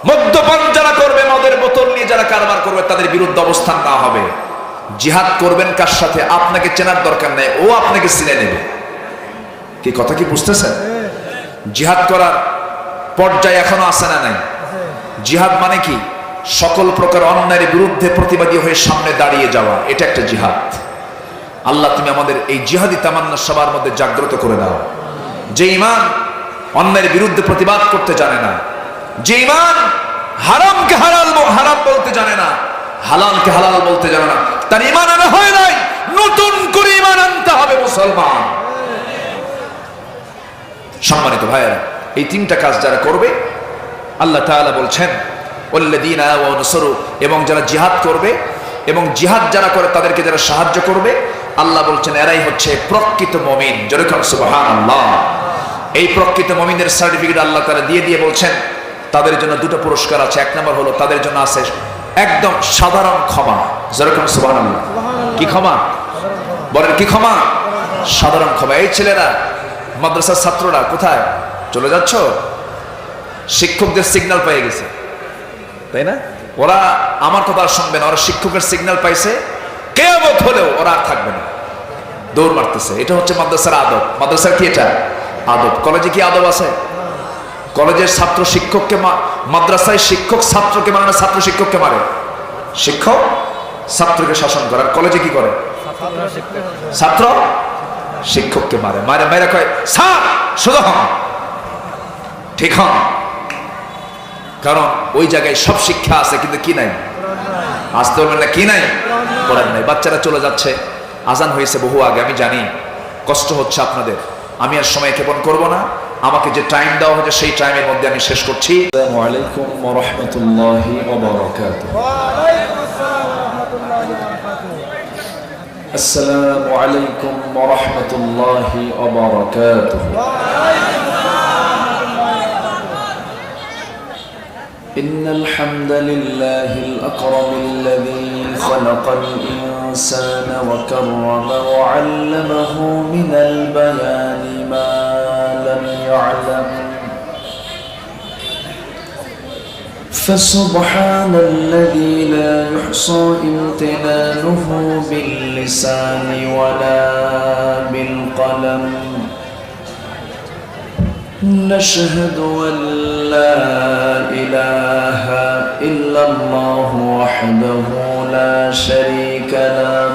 মদ্যপান যারা করবে, মদের বোতল নিয়ে যারা কারবার করবে তাদের বিরুদ্ধে অবস্থান না হবে। জিহাদ করবেন কার সাথে? আপনাকে চেনার দরকার নেই, ও আপনাকে চিনে নেবে। কি কথা কি বুঝতেছেন? জিহাদ করার পর্যায়ে এখনো আছে না নাই? জিহাদ মানে কি? সকল প্রকার অন্যায়ের বিরুদ্ধে প্রতিবাদী হয়ে সামনে দাঁড়িয়ে যাওয়া, এটা একটা জিহাদ। আল্লাহ তুমি আমাদের এই জিহাদি তামান্না সবার মধ্যে জাগ্রত করে দাও। যে ঈমান অন্যায়ের বিরুদ্ধে প্রতিবাদ করতে জানে না, যে ঈমান হারামকে হারাম বলতে জানে না, হালালকে হালাল বলতে জানে না, তার ঈমান আনা হয় নাই। নতুন করে ঈমান আনতে হবে মুসলমান। সম্মানিত ভাইয়েরা, এই 3টা কাজ যারা করবে, আল্লাহ তাআলা বলছেন ওয়াল্লাযীনা আমানু ওয়া নাসারু, এবং যারা জিহাদ করবে এবং জিহাদ যারা করে তাদেরকে যারা সাহায্য করবে, আল্লাহ বলছেন এরাই হচ্ছে প্রকৃত মুমিন। জোরে বলুন সুবহানাল্লাহ। এই প্রকৃত মুমিনের সার্টিফিকেট আল্লাহ তাআলা দিয়ে বলছেন তাদের জন্য 2টা পুরস্কার আছে। 1 নম্বর হলো তাদের জন্য আছে একদম সাধারণ ক্ষমা। জোরে বলুন সুবহানাল্লাহ। কি ক্ষমা? বলেন কি ক্ষমা? সাধারণ ক্ষমা। এই ছেলেরা, মাদ্রাসার ছাত্ররা কোথায় চলে যাচ্ছ? শিক্ষকদের সিগন্যাল পেয়ে গেছে, তাই না? ওরা আমার কথা আর শুনবে না, ওরা শিক্ষকের সিগন্যাল পাইছে, কিয়ামত হলেও ওরা আর থাকবে না, দৌড় মারতেছে। এটা হচ্ছে মাদ্রাসার আদব। মাদ্রাসার কি এটা? আদব। কলেজে কি আদব আছে? কলেজের ছাত্র শিক্ষককে, মাদ্রাসায় শিক্ষক ছাত্রকে মানে না, ছাত্র শিক্ষককে মারে, শিক্ষক ছাত্রকে শাসন করে। আর কলেজে কি করে? ছাত্র শিক্ষককে মারে, মারে মারে কয় স্যার সোজা হন, ঠিক হন। কারণ ওই জায়গায় সব শিক্ষা আছে, কিন্তু কি নাই? আসতে বলবেন না, কি নাই? কোরআন নাই। বাচ্চারা চলে যাচ্ছে, আজান হয়েছে বহু আগে, আমি জানি কষ্ট হচ্ছে আপনাদের, আমি আর সময় ক্ষেপণ করব না। আমাকে যে টাইম দেওয়া হয়েছে সেই টাইমের মধ্যে আমি শেষ করছি। আসসালামু আলাইকুম ওয়া রাহমাতুল্লাহি ওয়া বারাকাতুহু। আসসালামু আলাইকুম ওয়া রাহমাতুল্লাহি ওয়া বারাকাতুহু। إن الحمد لله الأكرم الذي خلق الإنسان وكرمه وعلمه من البيان ما لم يعلم فسبحان الذي لا يحصى امتنانه باللسان ولا بالقلم نشهد أن لا إله إلا الله وحده لا شريك له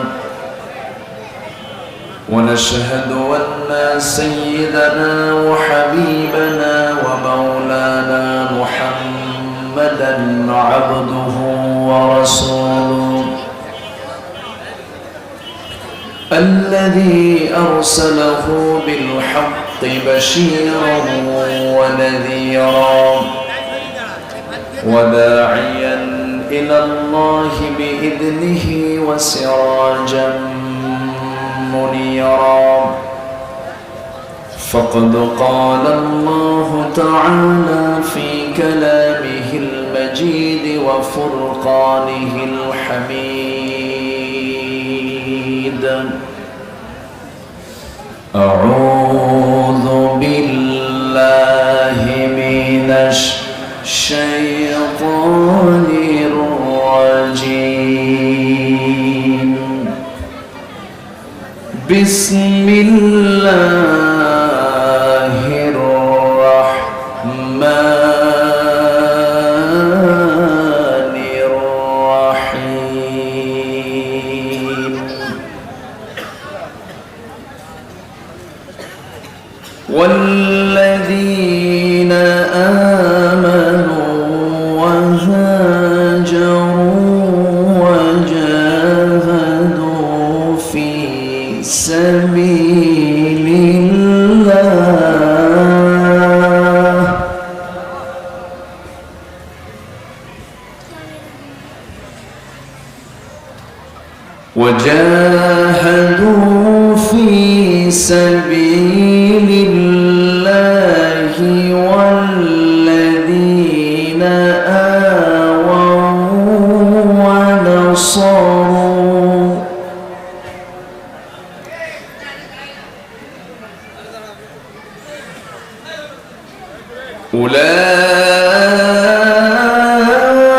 ونشهد أن سيدنا وحبيبنا ومولانا محمدا عبده ورسوله الذي أرسله بالحق بشيرا ونذيرا وداعيا إلى الله بإذنه وسراجا منيرا فقد قال الله تعالى في كلامه المجيد وفرقانه الحميد أعوذ بالله من الشيطان الرجيم بسم الله الرحمن الرحيم والذين آمنوا وهاجروا وجاهدوا وجاهدوا في سبيل الله والذين آووا ونصروا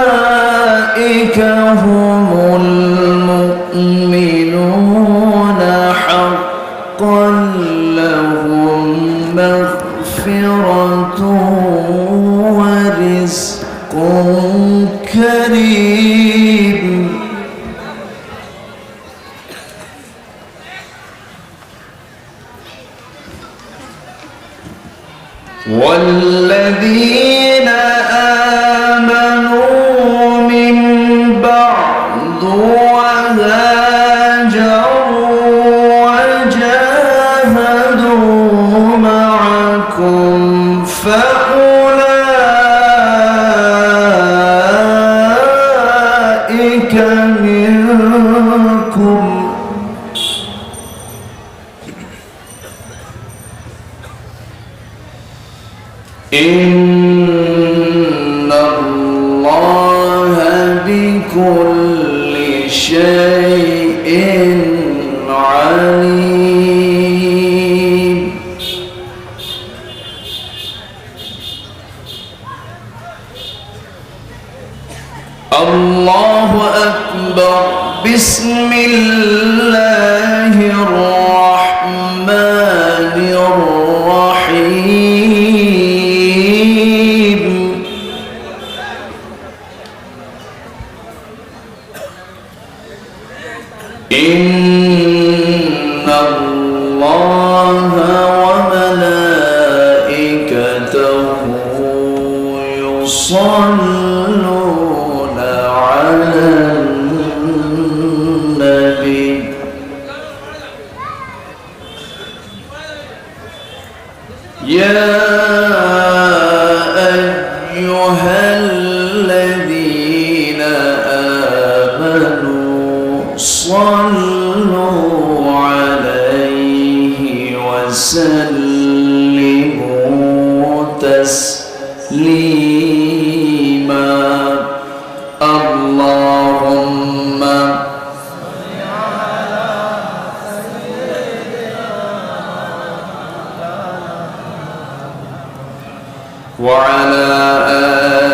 أولئك هم المؤمنون حقا لهم مغفرة ورزق كريم والذين آمنوا من بعد وهاجروا وجاهدوا معكم فأولئك منكم إن الله بكل شيء عليم الله أكبر بسم الله الرحمن الرحيم إن الله وملائكته يصلون على النبي يا أيها الذين آمنوا صلوا عليه وسلموا تسليما اللهم وعلى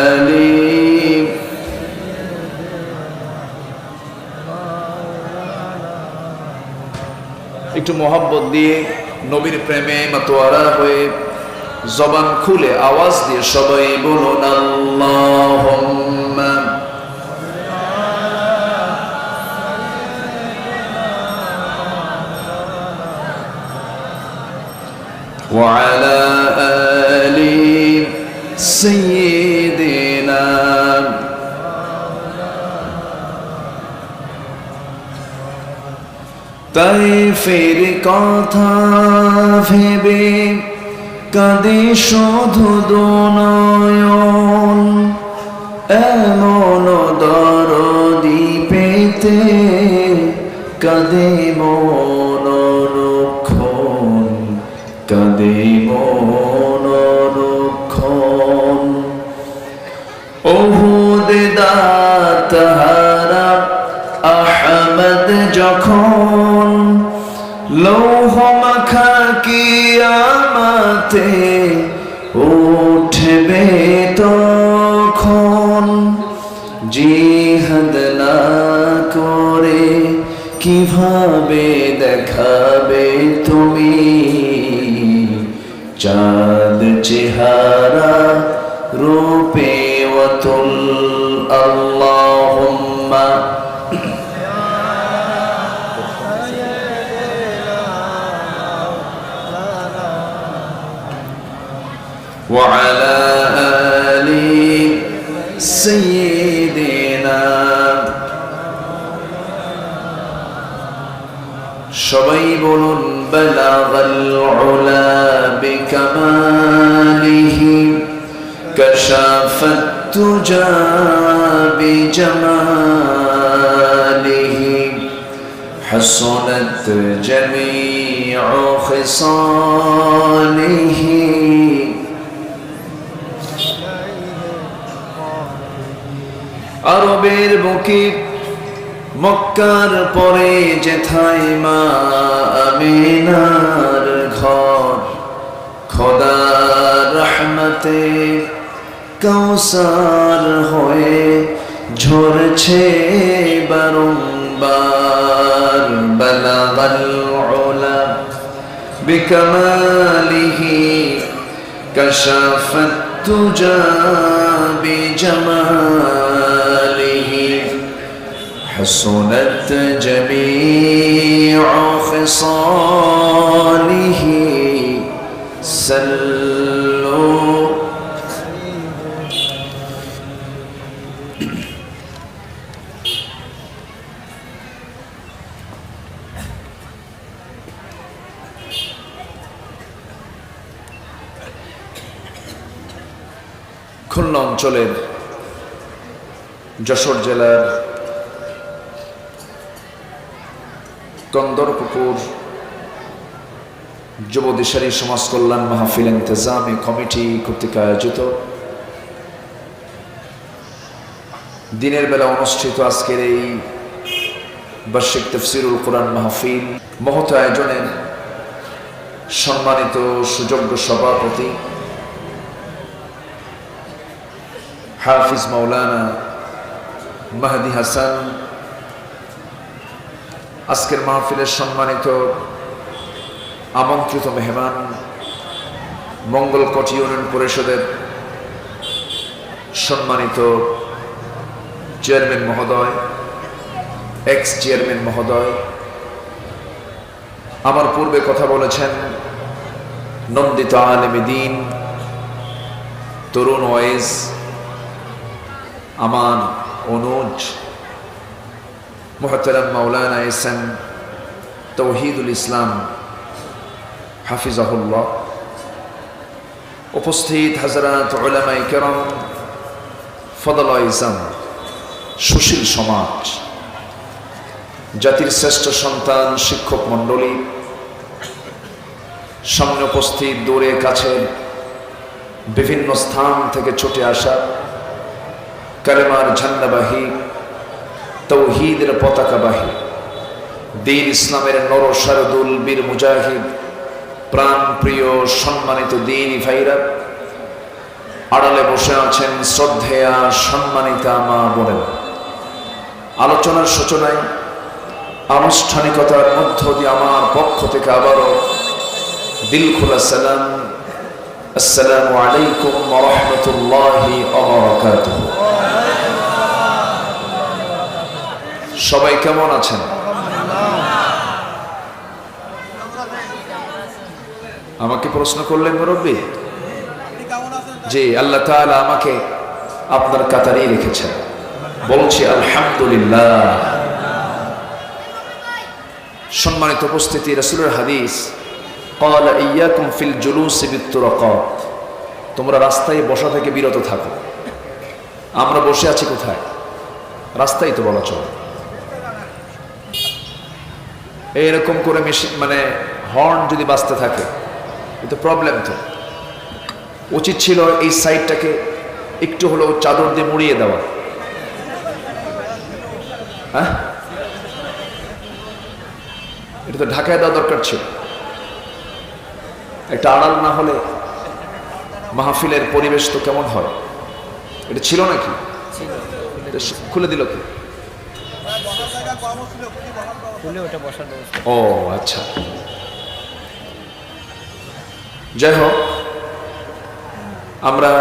آله একটু মোহাব্বত দিয়ে নবীর প্রেমে মাতোয়ারা হয়ে জবান খুলে আওয়াজ দিয়ে সবাই বলুন আল্লাহুম্মা وعلى آل سيدنا তাইফের কথা ভেবে কাঁদে শুধু দুনয়ন এমন দরদি পেতে কাঁদে মনোরক্ষণ কাঁদে মনোরক্ষণ ওহুদ দাতাহারা আহমদ যখন লৌহ মাখা কিয়ামতে উঠবে তখন জিহাদ না করে কিভাবে দেখাবে তুমি চাঁদ চেহারা রূপে ওয়াতুল আল্লাহুম্মা وعلى آل سيدنا সবাই বলুন বালাগাল উলা বিকামালিহি কাশাফাত তুজা বিজামালিহি حسنت جميع خصاله আরবের বুকে মক্কার পরে যেথায় মা আমিনার ঘর, খোদার রহমতে কাউসার হয়ে ঝরছে বারংবার। বালাগাল উলা বিকামালিহি কাশাফাত তুজা বিজামালিহি حسنت جميع خصاله سلوا খুলনা অঞ্চলের যশোর জেলার কন্দরপুকুর যুব দিশারি সমাজ কল্যাণ মাহফিল ইন্তেজামি কমিটি কর্তৃক আয়োজিত দিনের বেলা অনুষ্ঠিত আজকের এই বার্ষিক তাফসীরুল কোরআন মাহফিল মহৎ আয়োজনের সম্মানিত সুযোগ্য সভাপতি হাফিজ মাওলানা মাহদি হাসান, আজকের মাহফিলের সম্মানিত আমন্ত্রিত মেহমান মঙ্গলকোট ইউনিয়ন পরিষদের সম্মানিত চেয়ারম্যান মহোদয়, এক্স চেয়ারম্যান মহোদয়, আমার পূর্বে কথা বলেছেন নন্দিত আলেমে দ্বীন, তরুণ ওয়েস, আমান, অনুজ, মুহতারাম মাওলানা এসএম তৌহিদুল ইসলাম হাফিজাহুল্লাহ, উপস্থিত হযরত উলামায়ে কেরাম, ফদলা ইসলাম, সুশীল সমাজ, জাতির শ্রেষ্ঠ সন্তান, শিক্ষক মণ্ডলী, সামনে উপস্থিত দূরে কাছে বিভিন্ন স্থান থেকে ছুটে আসা কালেমার ঝান্ডাবাহী, তৌহিদের পতাকাবাহী, দ্বীন ইসলামের নর শারদুল বীর মুজাহিদ, প্রাণ প্রিয় সম্মানিত দ্বীনী ভাইরা, আড়ালে বসে আছেন শ্রদ্ধেয়া সম্মানিতা মা বোনেরা। আলোচনার সূচনায় আনুষ্ঠানিকতার মধ্য দিয়ে আমার পক্ষ থেকে আবারও দিল খোলা সালাম, আসসালামু আলাইকুম ওয়া রাহমাতুল্লাহি ওয়া বারাকাতুহু। সবাই কেমন আছেন? আমাকে প্রশ্ন করলেন মুরব্বী? জি, আল্লাহ তাআলা আমাকে আপনার কাতারেই রেখেছেন, বলছি আলহামদুলিল্লাহ। সম্মানিত উপস্থিতি, রাসূলের হাদিস, ক্বালা ইয়্যাকুম ফিল জুলুসি বিত-তুরাকাত, তোমরা রাস্তায় বসা থেকে বিরত থাকো। আমরা বসে আছি কোথায়? রাস্তায় তো বলা চলে। এইরকম করে মানে হর্ন যদি বাজতে থাকে, এটা প্রবলেম। তো উচিত ছিল এই সাইডটাকে একটু হলেও চাদর দিয়ে মুড়িয়ে দেওয়া। হ্যাঁ, এটা তো ঢাকায় দেওয়া দরকার ছিল। একটা আড়াল না হলে মাহফিলের পরিবেশ তো কেমন হয়? এটা ছিল নাকি? খুলে দিল কি? ও আচ্ছা, যাই হোক, আমরা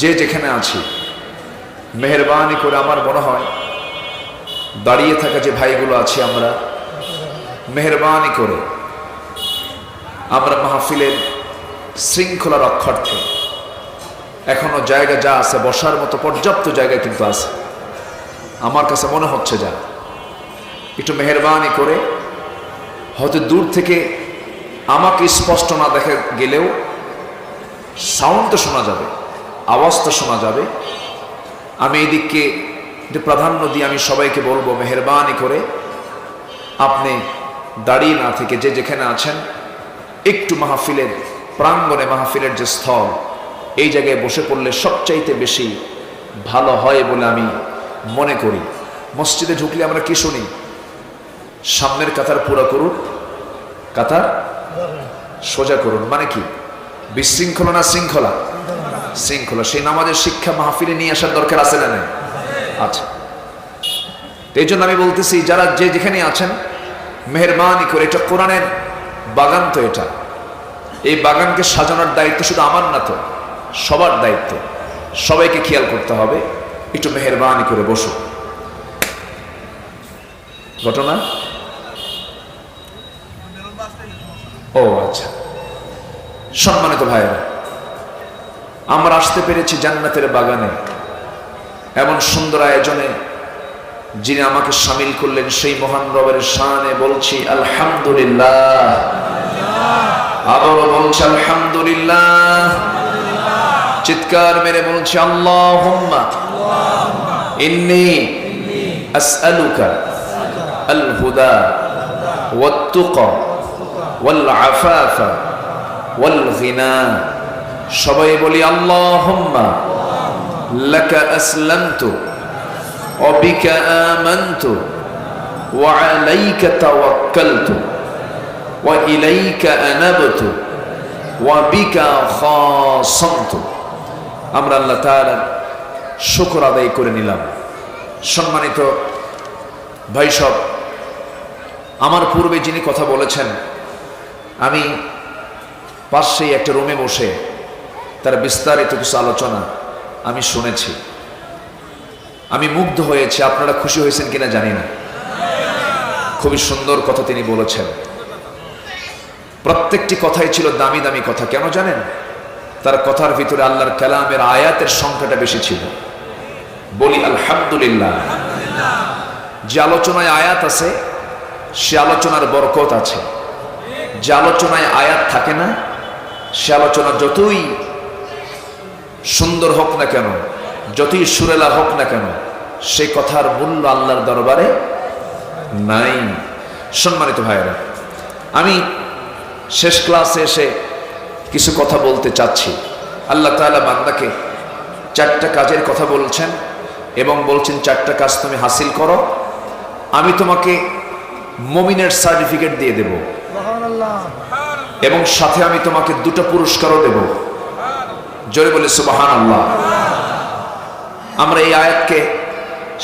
যে যেখানে আছি মেহেরবানি করে, আমার মনে হয় দাঁড়িয়ে থাকা যে ভাইগুলো আছি, আমরা মেহেরবানি করে আমরা মাহফিলের শৃঙ্খলা রক্ষার্থে এখনো জায়গা যা আছে, বসার মতো পর্যাপ্ত জায়গা কিন্তু আছে, আমার কাছে মনে হচ্ছে। যা একটু মেহেরবানি করে, হয়তো দূর থেকে আমাকে স্পষ্ট না দেখা গেলেও সাউন্ড তো শোনা যাবে, আওয়াজ তো শোনা যাবে। আমি এই দিককে প্রাধান্য দিয়ে আমি সবাইকে বলবো, মেহেরবানি করে আপনি দাঁড়িয়ে না থেকে যে যেখানে আছেন একটু মাহফিলের প্রাঙ্গণে, মাহফিলের যে স্থল, এই জায়গায় বসে পড়লে সবচাইতে বেশি ভালো হয় বলে আমি মনে করি। মসজিদে ঢুকলে আমরা কি শুনি? সামনের কাতার পুরো করুন, কাতার সোজা করুন। মানে কি? বিশৃঙ্খলা না শৃঙ্খলা? শৃঙ্খলা। সেই নামাজের শিক্ষা মাহফিলে নিয়ে আসার দরকার আছে না নেই? আচ্ছা, এই জন্য আমি বলতেছি, যারা যে যেখানে আছেন মেহেরবানি করে, এটা কোরআনের বাগান, তো এটা, এই বাগানকে সাজানোর দায়িত্ব শুধু আমার না, তো সবার দায়িত্ব। সবাইকে খেয়াল করতে হবে। একটু মেহেরবানি করে বসো। ঘটনা? ও আচ্ছা। সম্মানিত ভাইয়েরা, আমরা আসতে পেরেছি জান্নাতের বাগানে, এমন সুন্দর আয়োজনে যিনি আমাকে শামিল করলেন সেই মহান রবের শানে বলছি আলহামদুলিল্লাহ। আবারও বলছি আলহামদুলিল্লাহ। চিৎকার মেরে বলছি আল্লাহুম্মা ইন্নী আসআলুকা আল হুদা ওয়াত তুকা ওয়াল আফাফা ওয়াল গিনা। সবাই বলি আল্লাহুম্মা লাকা আসলামতু ওয়া বিকা আমানতু ওয়া আলাইকা তাওয়াক্কালতু ওয়া ইলাইকা আনাবতু ওয়া বিকা খাসামতু। আমরা আল্লাহ তাআলার শুকর আদায় করে নিলাম। সম্মানিত ভাই সব, আমার পূর্বে যিনি কথা বলেছেন, আমি পাশেই একটা রুমে বসে তার বিস্তারিত কিছু আলোচনা আমি শুনেছি। আমি মুগ্ধ হয়েছি। আপনারা খুশি হয়েছেন কিনা জানি না। খুবই সুন্দর কথা তিনি বলেছেন। প্রত্যেকটি কথাই ছিল দামি দামি কথা। কেন জানেন? তার কথার ভিতরে আল্লাহর কালামের আয়াতের সংখ্যাটা বেশি ছিল। বলি আলহামদুলিল্লাহ। যে আলোচনায় আয়াত আছে সে আলোচনার বরকত আছে। যে আলোচনায় আয়াত থাকে না সে আলোচনা যতই সুন্দর হোক না কেন, যতই সুরেলা হোক না কেন, সে কথার মূল্য আল্লাহর দরবারে নাই। সম্মানিত ভাইয়েরা, আমি শেষ ক্লাসে এসে কিছু কথা বলতে চাচ্ছি। আল্লাহ তাআলা বান্দাকে 4টা কাজের কথা বলছেন এবং বলছেন 4টা কাজ তুমি হাসিল করো, আমি তোমাকে মুমিনের সার্টিফিকেট দিয়ে দেব, এবং সাথে আমি তোমাকে 2টা পুরস্কারও দেব। জোরে বলে সুবহানাল্লাহ। আমরা এই আয়াতকে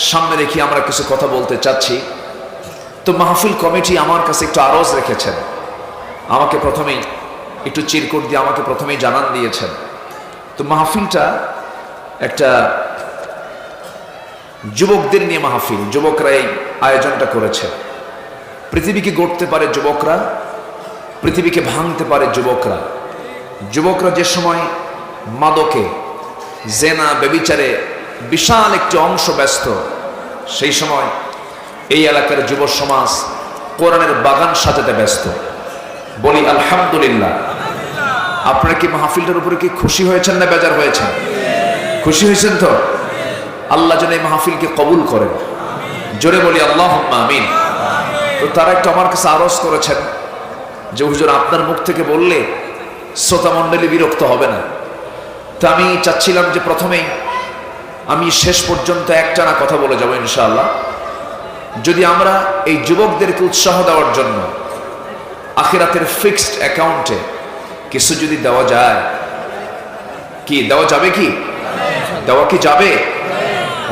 সামনে রেখে আমরা কিছু কথা বলতে চাচ্ছি। তো মাহফিল কমিটি আমার কাছে একটু আরজ রেখেছেন। আমাকে প্রথমেই একটু চিরকুট দিয়ে আমাকে প্রথমেই জানান দিয়েছেন। তো মাহফিলটা একটা যুবকদের নিয়ে মাহফিল। যুবকরা এই আয়োজনটা করেছে। পৃথিবীকে গড়তে পারে যুবকরা, পৃথিবীকে ভাঙতে পারে যুবকরা। যুবকরা যে সময় মাদকে, জেনা, ব্যভিচারে বিশাল একটি অংশ ব্যস্ত, সেই সময় এই এলাকার যুব সমাজ কোরআনের বাগান সাজাতে ব্যস্ত। বলি আলহামদুলিল্লাহ। আপনারা কি মাহফিলটার উপরে কি খুশি হয়েছেন না বেজার হয়েছেন? খুশি হয়েছেন তো? আল্লাহ যেন এই মাহফিলকে কবুল করেন। জোরে বলি আল্লাহুম্মা আমিন। তো তারা একটু আমার কাছে আরজ করেছেন যে হুজুর, আপনার মুখ থেকে বললে শ্রোতা মণ্ডলী বিরক্ত হবে না। তো আমি চাচ্ছিলাম যে প্রথমেই আমি শেষ পর্যন্ত একটানা কথা বলে যাব ইনশাআল্লাহ। যদি আমরা এই যুবকদেরকে উৎসাহ দেওয়ার জন্য আখিরাতের ফিক্সড অ্যাকাউন্টে কিছু যদি দেওয়া যায়, কি দেওয়া যাবে? কি দেওয়া কি যাবে?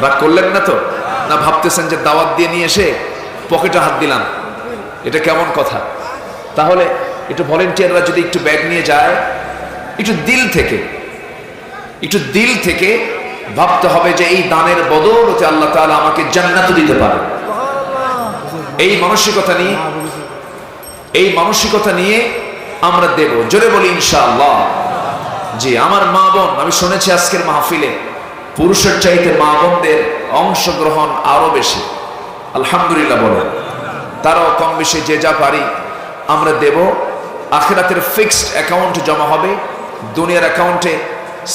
রাগ করলেন না তো? না ভাবতেছেন যে দাওয়াত দিয়ে নিয়ে এসে পকেটে হাত দিলাম, এটা কেমন কথা? তাহলে একটু ভলেন্টিয়াররা যদি একটু ব্যাগ নিয়ে যায়, একটু দিল থেকে ভাবতে হবে যে এই দানের বদৌলতে আল্লাহ তাআলা আমাকে জান্নাত দিতে পারে। এই মানসিকতা নিয়ে আমরা দেব। জোরে বলি ইনশাআল্লাহ। জি, আমার মা বোন, আমি শুনেছি আজকের মাহফিলে পুরুষের চাইতে মা বোনদের অংশগ্রহণ আরো বেশি। আলহামদুলিল্লাহ বলেন। তারাও কম বেশি যে যা পারি আমরা দেব। আখিরাতের ফিক্সড অ্যাকাউন্ট জমা হবে। দুনিয়ার অ্যাকাউন্টে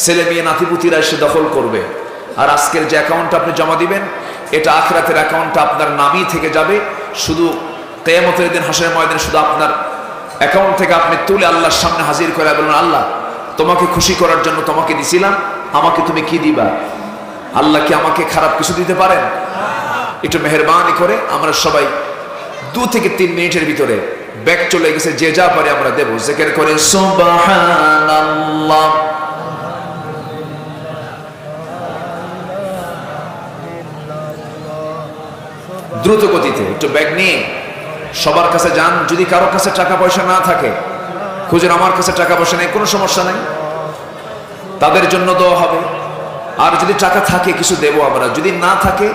ছেলে মেয়ে নাতিপুতিরা এসে দখল করবে। আর আজকের যে অ্যাকাউন্ট আপনি জমা দিবেন, এটা আখিরাতের অ্যাকাউন্টটা আপনার নামই থেকে যাবে। শুধু কিয়ামতের দিন হাসরের ময়দানে শুধু আপনার অ্যাকাউন্ট থেকে আপনি তুলে আল্লাহর সামনে হাজির করে বলবেন, আল্লাহ তোমাকে খুশি করার জন্য তোমাকে দিছিলাম, আমাকে তুমি কি দিবা? আল্লাহ কি আমাকে খারাপ কিছু দিতে পারেন? একটু মেহেরবানি করে আমরা সবাই 2 থেকে 3 মিনিটের ভিতরে ব্যাগ চলে গেছে, যে যা পারে আমরা দেব। জিকির করে সুবহানাল্লাহ। দ্রুত গতিতে একটু ব্যাগ নিয়ে সবার কাছে যান। যদি কারো কাছে টাকা পয়সা না থাকে, খুঁজেন আমার কাছে টাকা পয়সা নেই, কোনো সমস্যা নেই, তাদের জন্য দেওয়া হবে। আর যদি টাকা থাকে কিছু দেবো আমরা, যদি না থাকে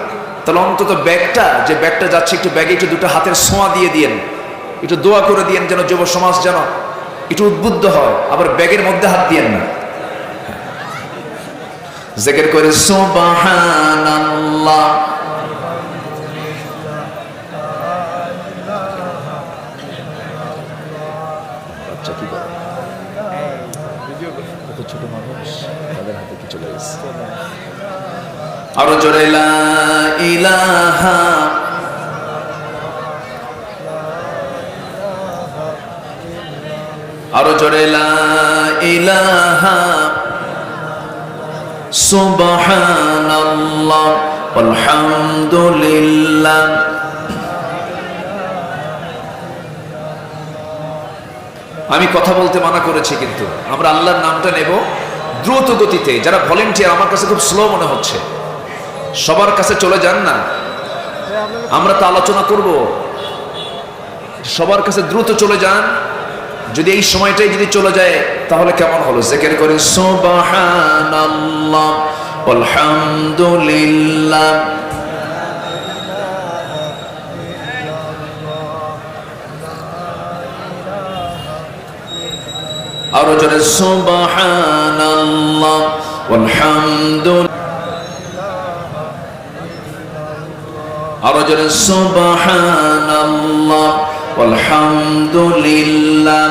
তাহলে অন্তত ব্যাগটা, যে ব্যাগটা যাচ্ছে, একটু ব্যাগে একটু 2টা হাতের ছোঁয়া দিয়ে দিয়েন, একটু দোয়া করে দিয়েন, যেন যুব সমাজ যেন একটু উদ্বুদ্ধ হয়। আবার ব্যাগের মধ্যে হাত দিয়েন না। জিকির করে সুবহানাল্লাহ। বাচ্চা কি করে? ছোট মানুষ, তাদের হাতে কি চলে গেছে? আরো জোরে লা ইলাহা আরো জোরে লা ইলাহা সুবহানাল্লাহ আলহামদুলিল্লাহ। আমি কথা বলতে মানা করেছি, কিন্তু আমরা আল্লাহর নামটা নেব দ্রুত গতিতে। যারা ভলেন্টিয়ার, আমার কাছে খুব স্লো মনে হচ্ছে, সবার কাছে চলে যান না, আমরা তো আলোচনা করব। সবার কাছে দ্রুত চলে যান। যদি এই সময়টাই যদি চলে যায় তাহলে কেমন হলো? জিকির করে সুবহানাল্লাহ আলহামদুলিল্লাহ। আরো জোরে সুবহানাল্লাহ আলহামদুলিল্লাহ। আরো জোরে সুবহানাল্লাহ আলহামদুলিল্লাহ।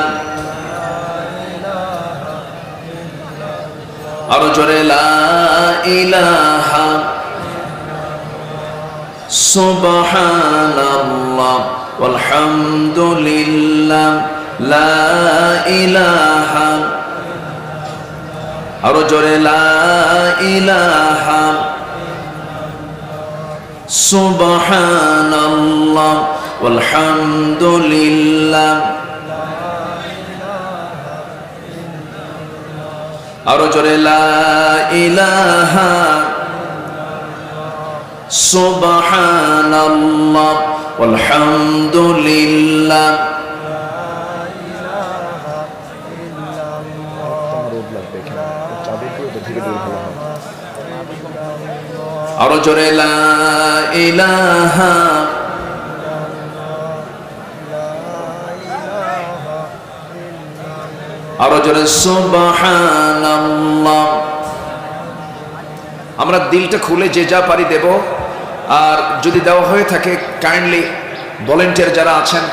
আরো জোরে লা ইলাহা সুবহানাল্লাহ আলহামদুলিল্লাহ লা ইলাহা। আরো জোরে লা ইলাহা সুবহানাল্লাহ আলহামদুলিল্লাহ। আরো জোরে লা ইলাহা সুবহানাল্লাহ আলহামদুলিল্লাহ। আরো জোরে লা ইলাহা আরো জোরে সুবহানাল্লাহ। আমরা দিলটা খুলে যে যা পারি দেব। আর যদি দেওয়া হয়ে থাকে, কাইন্ডলি ভলেন্টিয়ার যারা আছেন,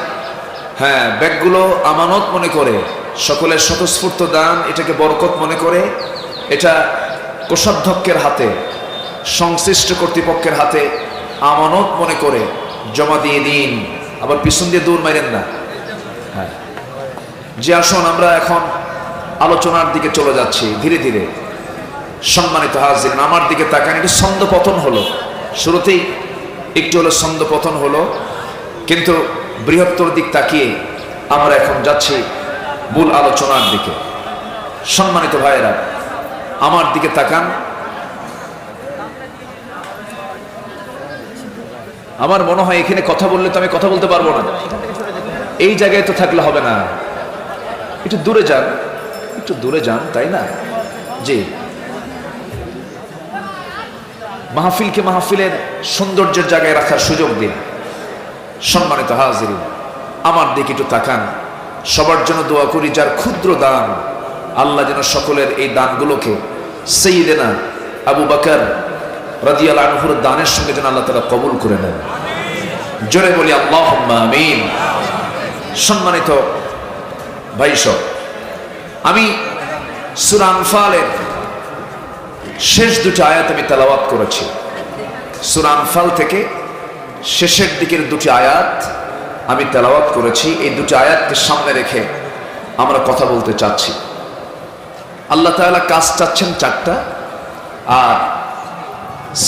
হ্যাঁ, ব্যাগগুলো আমানত মনে করে, সকলের স্বতঃস্ফূর্ত দান, এটাকে বরকত মনে করে, এটা কোষাধ্যক্ষের হাতে, সংশ্লিষ্ট কর্তৃপক্ষের হাতে আমানত মনে করে জমা দিয়ে দিন। আবার পিছন দিয়ে দৌড় মারেন না। হ্যাঁ, যে আসুন আমরা এখন আলোচনার দিকে চলে যাচ্ছি ধীরে ধীরে। সম্মানিত হাজিরিন, আমার দিকে তাকান। একটু ছন্দপতন হলো, শুরুতেই একটু হলো ছন্দপতন হলো, কিন্তু বৃহত্তর দিক তাকিয়ে আমরা এখন যাচ্ছি মূল আলোচনার দিকে। সম্মানিত ভাইয়েরা, আমার দিকে তাকান। আমার মনে হয় এখানে কথা বললে তো আমি কথা বলতে পারবো না, এই জায়গায় তো থাকলে হবে না। একটু দূরে যান, একটু দূরে যান, তাই না? জি, মাহফিলকে মাহফিলের সৌন্দর্যের জায়গায় রাখার সুযোগ দিন। সম্মানিত হাজিরিন, আমার দিকে একটু তাকান। সবার জন্য দোয়া করি, যার ক্ষুদ্র দান, আল্লাহ যেন সকলের এই দানগুলোকে সাইয়্যিদানা আবু বকর রাদিয়াল্লাহু আনহুর দানের সঙ্গে যেন আল্লাহ তাআলা কবুল করে নেন। জোরে বলি আল্লাহুম্মা আমিন। সম্মানিত ভাইসব, আমি সূরা আনফালের শেষ 2টি আয়াত আমি তেলাওয়াত করেছি। সূরা আনফাল থেকে শেষের দিকের 2টি আয়াত আমি তেলাওয়াত করেছি, এই দুটি আয়াতকে সামনে রেখে আমরা কথা বলতে চাচ্ছি। আল্লাহ তাআলা কাজ চাচ্ছেন 4টা, আর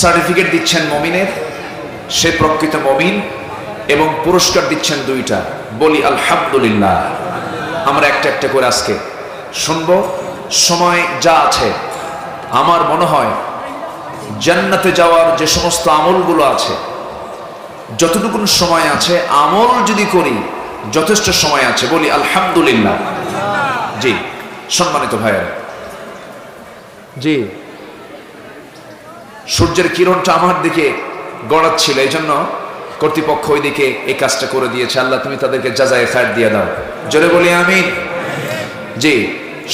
সার্টিফিকেট দিচ্ছেন মমিনের, সে প্রকৃত মমিন, এবং পুরস্কার দিচ্ছেন 2টা। বলি আলহামদুলিল্লাহ। আমরা একটা একটা করে আজকে শুনবো। সময় যা আছে, আমার মনে হয় জান্নাতে যাওয়ার যে সমস্ত আমলগুলো আছে, যতটুকু সময় আছে আমল যদি করি যথেষ্ট সময় আছে। বলি আলহামদুলিল্লাহ। জি সম্মানিত ভাইয়েরা, জি সূর্যের কিরণটা আমার দিকে গড়াচ্ছিল, এই জন্য কর্তৃপক্ষ ওই দিকে এই কাজটা করে দিয়েছে। আল্লাহ তুমি তাদেরকে জাযায়ে খায়র দিয়ে দাও, জোরে বলি আমিন। জি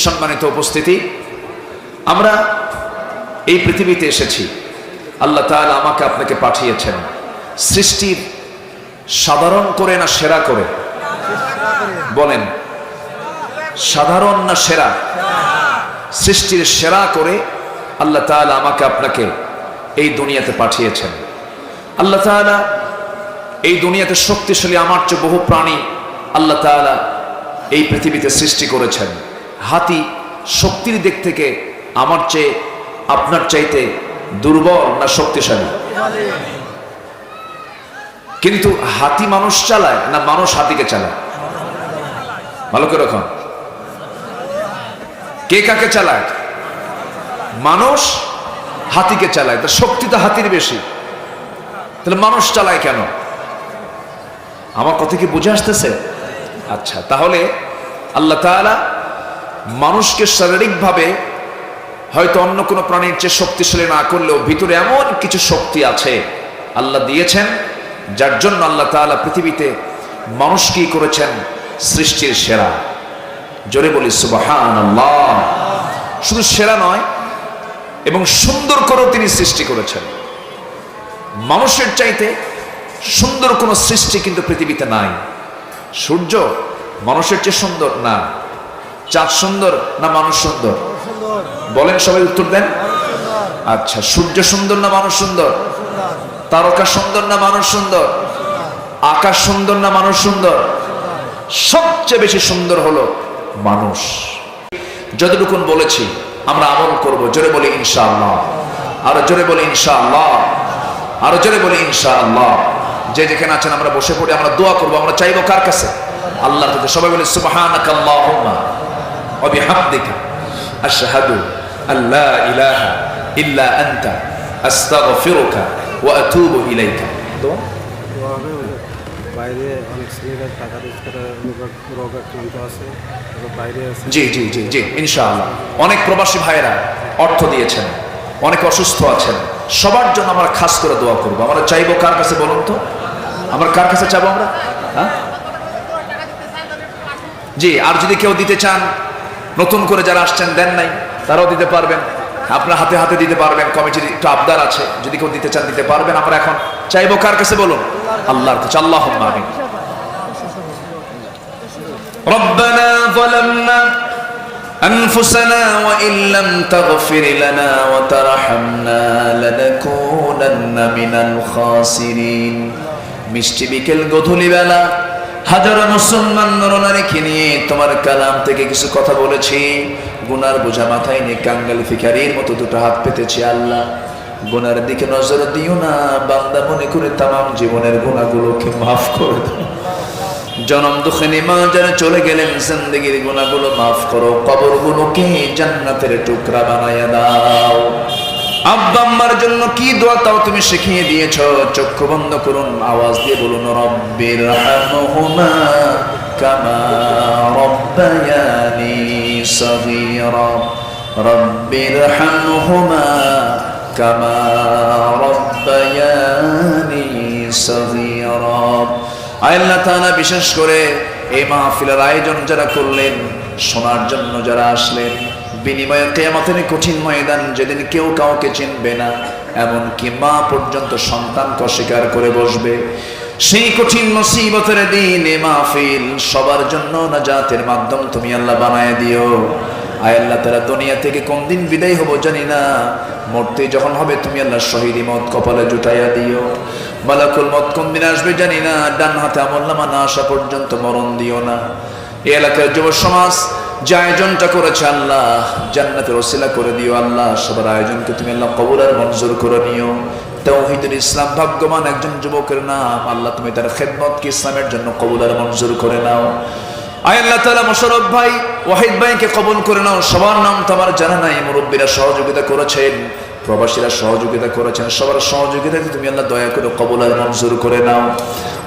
সম্মানিত উপস্থিতি, আমরা এই পৃথিবীতে এসেছি, আল্লাহ তাআলা আমাকে আপনাকে পাঠিয়েছেন সৃষ্টির সাধারণ করে না সেরা করে? বলেন সাধারণ না সেরা? সৃষ্টির সেরা করে আল্লাহ তাআলা আমাকে আপনাকে এই দুনিয়াতে পাঠিয়েছেন। আল্লাহ তাআলা এই দুনিয়াতে শক্তিশালী আমার চেয়ে বহু প্রাণী আল্লাহ তাআলা এই পৃথিবীতে সৃষ্টি করেছেন। হাতি শক্তির দিক থেকে আমার চেয়ে আপনার চাইতে দুর্বল না শক্তিশালী? কিন্তু হাতি মানুষ চালায় না মানুষ হাতিকে চালায়? ভালো করে রাখুন, কে কাকে চালায়? মানুষ হাতিকে চালায়, তার শক্তি তো হাতির বেশি, তাহলে মানুষ চালায় কেন? আমার কথা কি বুঝে আসতেছে? আচ্ছা, তাহলে আল্লাহ তাআলা মানুষকে শারীরিকভাবে হয়তো অন্য কোনো প্রাণীর চেয়ে শক্তিশালী না করলেও ভিতরে এমন কিছু শক্তি আছে আল্লাহ দিয়েছেন, যার জন্য আল্লাহ তাআলা পৃথিবীতে মানুষকেই করেছেন সৃষ্টির সেরা। জোরে বলি সুবহানাল্লাহ। শুধু সেরা নয়, এবং সুন্দর করেও তিনি সৃষ্টি করেছেন। মানুষের চাইতে সুন্দর কোনো সৃষ্টি কিন্তু পৃথিবীতে নাই। সূর্য মানুষের চেয়ে সুন্দর না? চাঁদ সুন্দর না মানুষ সুন্দর? বলেন, সবাই উত্তর দেন। আচ্ছা, সূর্য সুন্দর না মানুষ সুন্দর? তারকা সুন্দর না মানুষ সুন্দর? আকাশ সুন্দর না মানুষ সুন্দর? সবচেয়ে বেশি সুন্দর হলো মানুষ। যতটুকুন বলেছি আমরা আমল করব। জোরে বলি ইনশাআল্লাহ। আরো জোরে বলি ইনশাআল্লাহ। আরো জোরে বলি ইনশাআল্লাহ। যে যেখানে আছেন আমরা বসে পড়ে আমরা দোয়া করব। আমরা চাইবো কার কাছে? আল্লাহর কাছে। সবাই বলি সুবহানাকাল্লাহুম্মা ওয়া বিহামদিকা আশহাদু আল্লা ইলাহা ইল্লা আনতা আস্তাগফিরুকা ওয়া আতুবু ইলাইকা। তো বাইরে অনেক ছেলেরা টাকা রোগ আক্রান্ত আছে, বাইরে আছে। জি জি জি জি ইনশাআল্লাহ। অনেক প্রবাসী ভাইয়েরা অর্থ দিয়েছেন, অনেক অসুস্থ আছেন, সবার জন্য আমরা খাস করে দোয়া করবো। আমরা চাইবো কার কাছে বলুন তো? আমরা কার কাছে চাইবো আমরা? হ্যাঁ জি। আর যদি কেউ দিতে চান, নতুন করে যারা আসছেন দেন নাই, তারাও দিতে পারবেন। আপনার হাতে হাতে দিতে পারবেন। কমিটির একটু আবদার আছে, যদি কেউ দিতে চান দিতে পারবেন। আমরা এখন চাইবো কার কাছে বলুন? আল্লাহর কাছে। আল্লাহুম্মা আমিন। রব্বানা যালামনা أنفسنا وإن لم تغفر لنا وترحمنا لنكونن من الخاسرين। মিষ্টি বিকেল গধূলি বেলা হাজারো মুসলমান নরনারীকে নিয়ে তোমার কালাম থেকে কিছু কথা বলেছি। গুনার বোঝা মাথায় নিয়ে কাঙ্গাল ফিকারির মতো দুটো হাত পেতেছি। আল্লাহ, গুনার দিকে নজর দিও না, বান্দা মনে করে তামাম জীবনের গুনাহগুলোকে মাফ করে দাও। জনম দুঃখিনী মা যারা চলে গেলেন, জিন্দেগির গুনাহগুলো মাফ করো, কবরগুলোকে জান্নাতের টুকরা বানায়া দাও। আব্বা আম্মার জন্য কি দোয়া তাও তুমি শিখিয়ে দিয়েছো। চক্ষু বন্ধ করুন, আওয়াজ দিয়ে বলুন রব্বিরহামহুমা কামা রব্বায়ানি সগীরা। রব্বিরহামহুমা কামা রব্বায়ানি সগীরা। আল্লাহ তাআলা বিশেষ করে এই মাহফিলের আয়োজন যারা করলেন, শোনার জন্য যারা আসলেন, বিনিময়ে কিয়ামতের কঠিন ময়দান যেদিন কেউ কাউকে চিনবে না, এমনকি মা পর্যন্ত সন্তানকে অস্বীকার করে বসবে, সেই কঠিন মুসিবতের দিন এই মাহফিল সবার জন্য নাজাতের মাধ্যম তুমি আল্লাহ বানায় দিও। আয় আল্লাহ তাআলা, দুনিয়া থেকে কোন দিন বিদায় হব জানি না, মরতে যখন হবে তুমি আল্লাহ শহীদি মওত কপালে জুটাইয়া দিও। মালাকুল মউত কোন দিন আসবে জানি না, ডান হাতে আমলনামা না আসা পর্যন্ত মরণ দিও না। এই এলাকার যুব সমাজ যে আয়োজনটা করেছে আল্লাহ জান্নাতের ওসিলা করে দিও আল্লাহ। সবার আয়োজনকে তুমি আল্লাহ কবুল আর মঞ্জুর করে নিও। তাওহীদুল ইসলাম ভাগ্যবান একজন যুবকের নাম আল্লাহ, তুমি তার খেদমতকে ইসলামের জন্য কবুল আর মঞ্জুর করে নাও। আয় আল্লাহ তাআলা মোশাররফ ভাই, ওয়াহিদ ভাইকে কবুল করে নাও। সবার নাম তো আমার জানা নাই, মুরব্বীরা সহযোগিতা করেছেন, প্রবাসীরা সহযোগিতা করেছেন, সবার সহযোগিতাকে তুমি আল্লাহ দয়া করে কবুল আর মঞ্জুর করে নাও।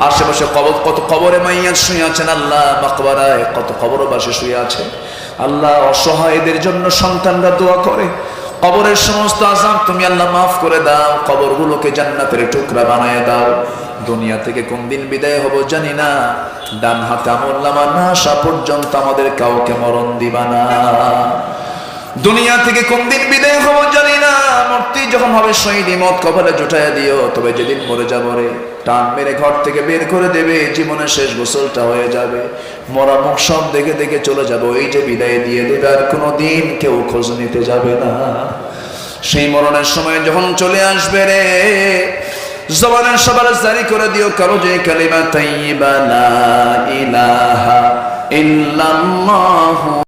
আশেপাশে কত কবরে মাইয়াত শুয়ে আছেন আল্লাহ, মাকবারায় কত কবরবাসী শুয়ে আছে আল্লাহ। অসহায়দের জন্য সন্তানরা দোয়া করে, কবরের সমস্ত আযাব তুমি আল্লাহ মাফ করে দাও, কবরগুলোকে জান্নাতের টুকরা বানায় দাও। দুনিয়া থেকে কোন দিন বিদায় হব জানি না, ডান হাতে আমলনামা না আসা পর্যন্ত আমাদের কাউকে মরণ দিবা না। দুনিয়া থেকে কোন দিন বিদায় হব জানি না, মূর্তি যখন হবে শহীদ মত কপালে জুটাইয়া দিও। তবে যেদিন মরে যাবো রে, টান মেরে ঘর থেকে বের করে দেবে, জীবনের শেষ গোসলটা হয়ে যাবে, মরা মুখ সব দেখে দেখে চলে যাবো, এই যে বিদায় দিয়ে দেবে, আর কোনোদিন কেউ খোঁজ নিতে যাবে না। সেই মরণের সময় যখন চলে আসবে রে, জবানের সবার জারি করে দিও কারো যে কালিমা তাইয়্যিবা লা ইলাহা ইল্লাল্লাহু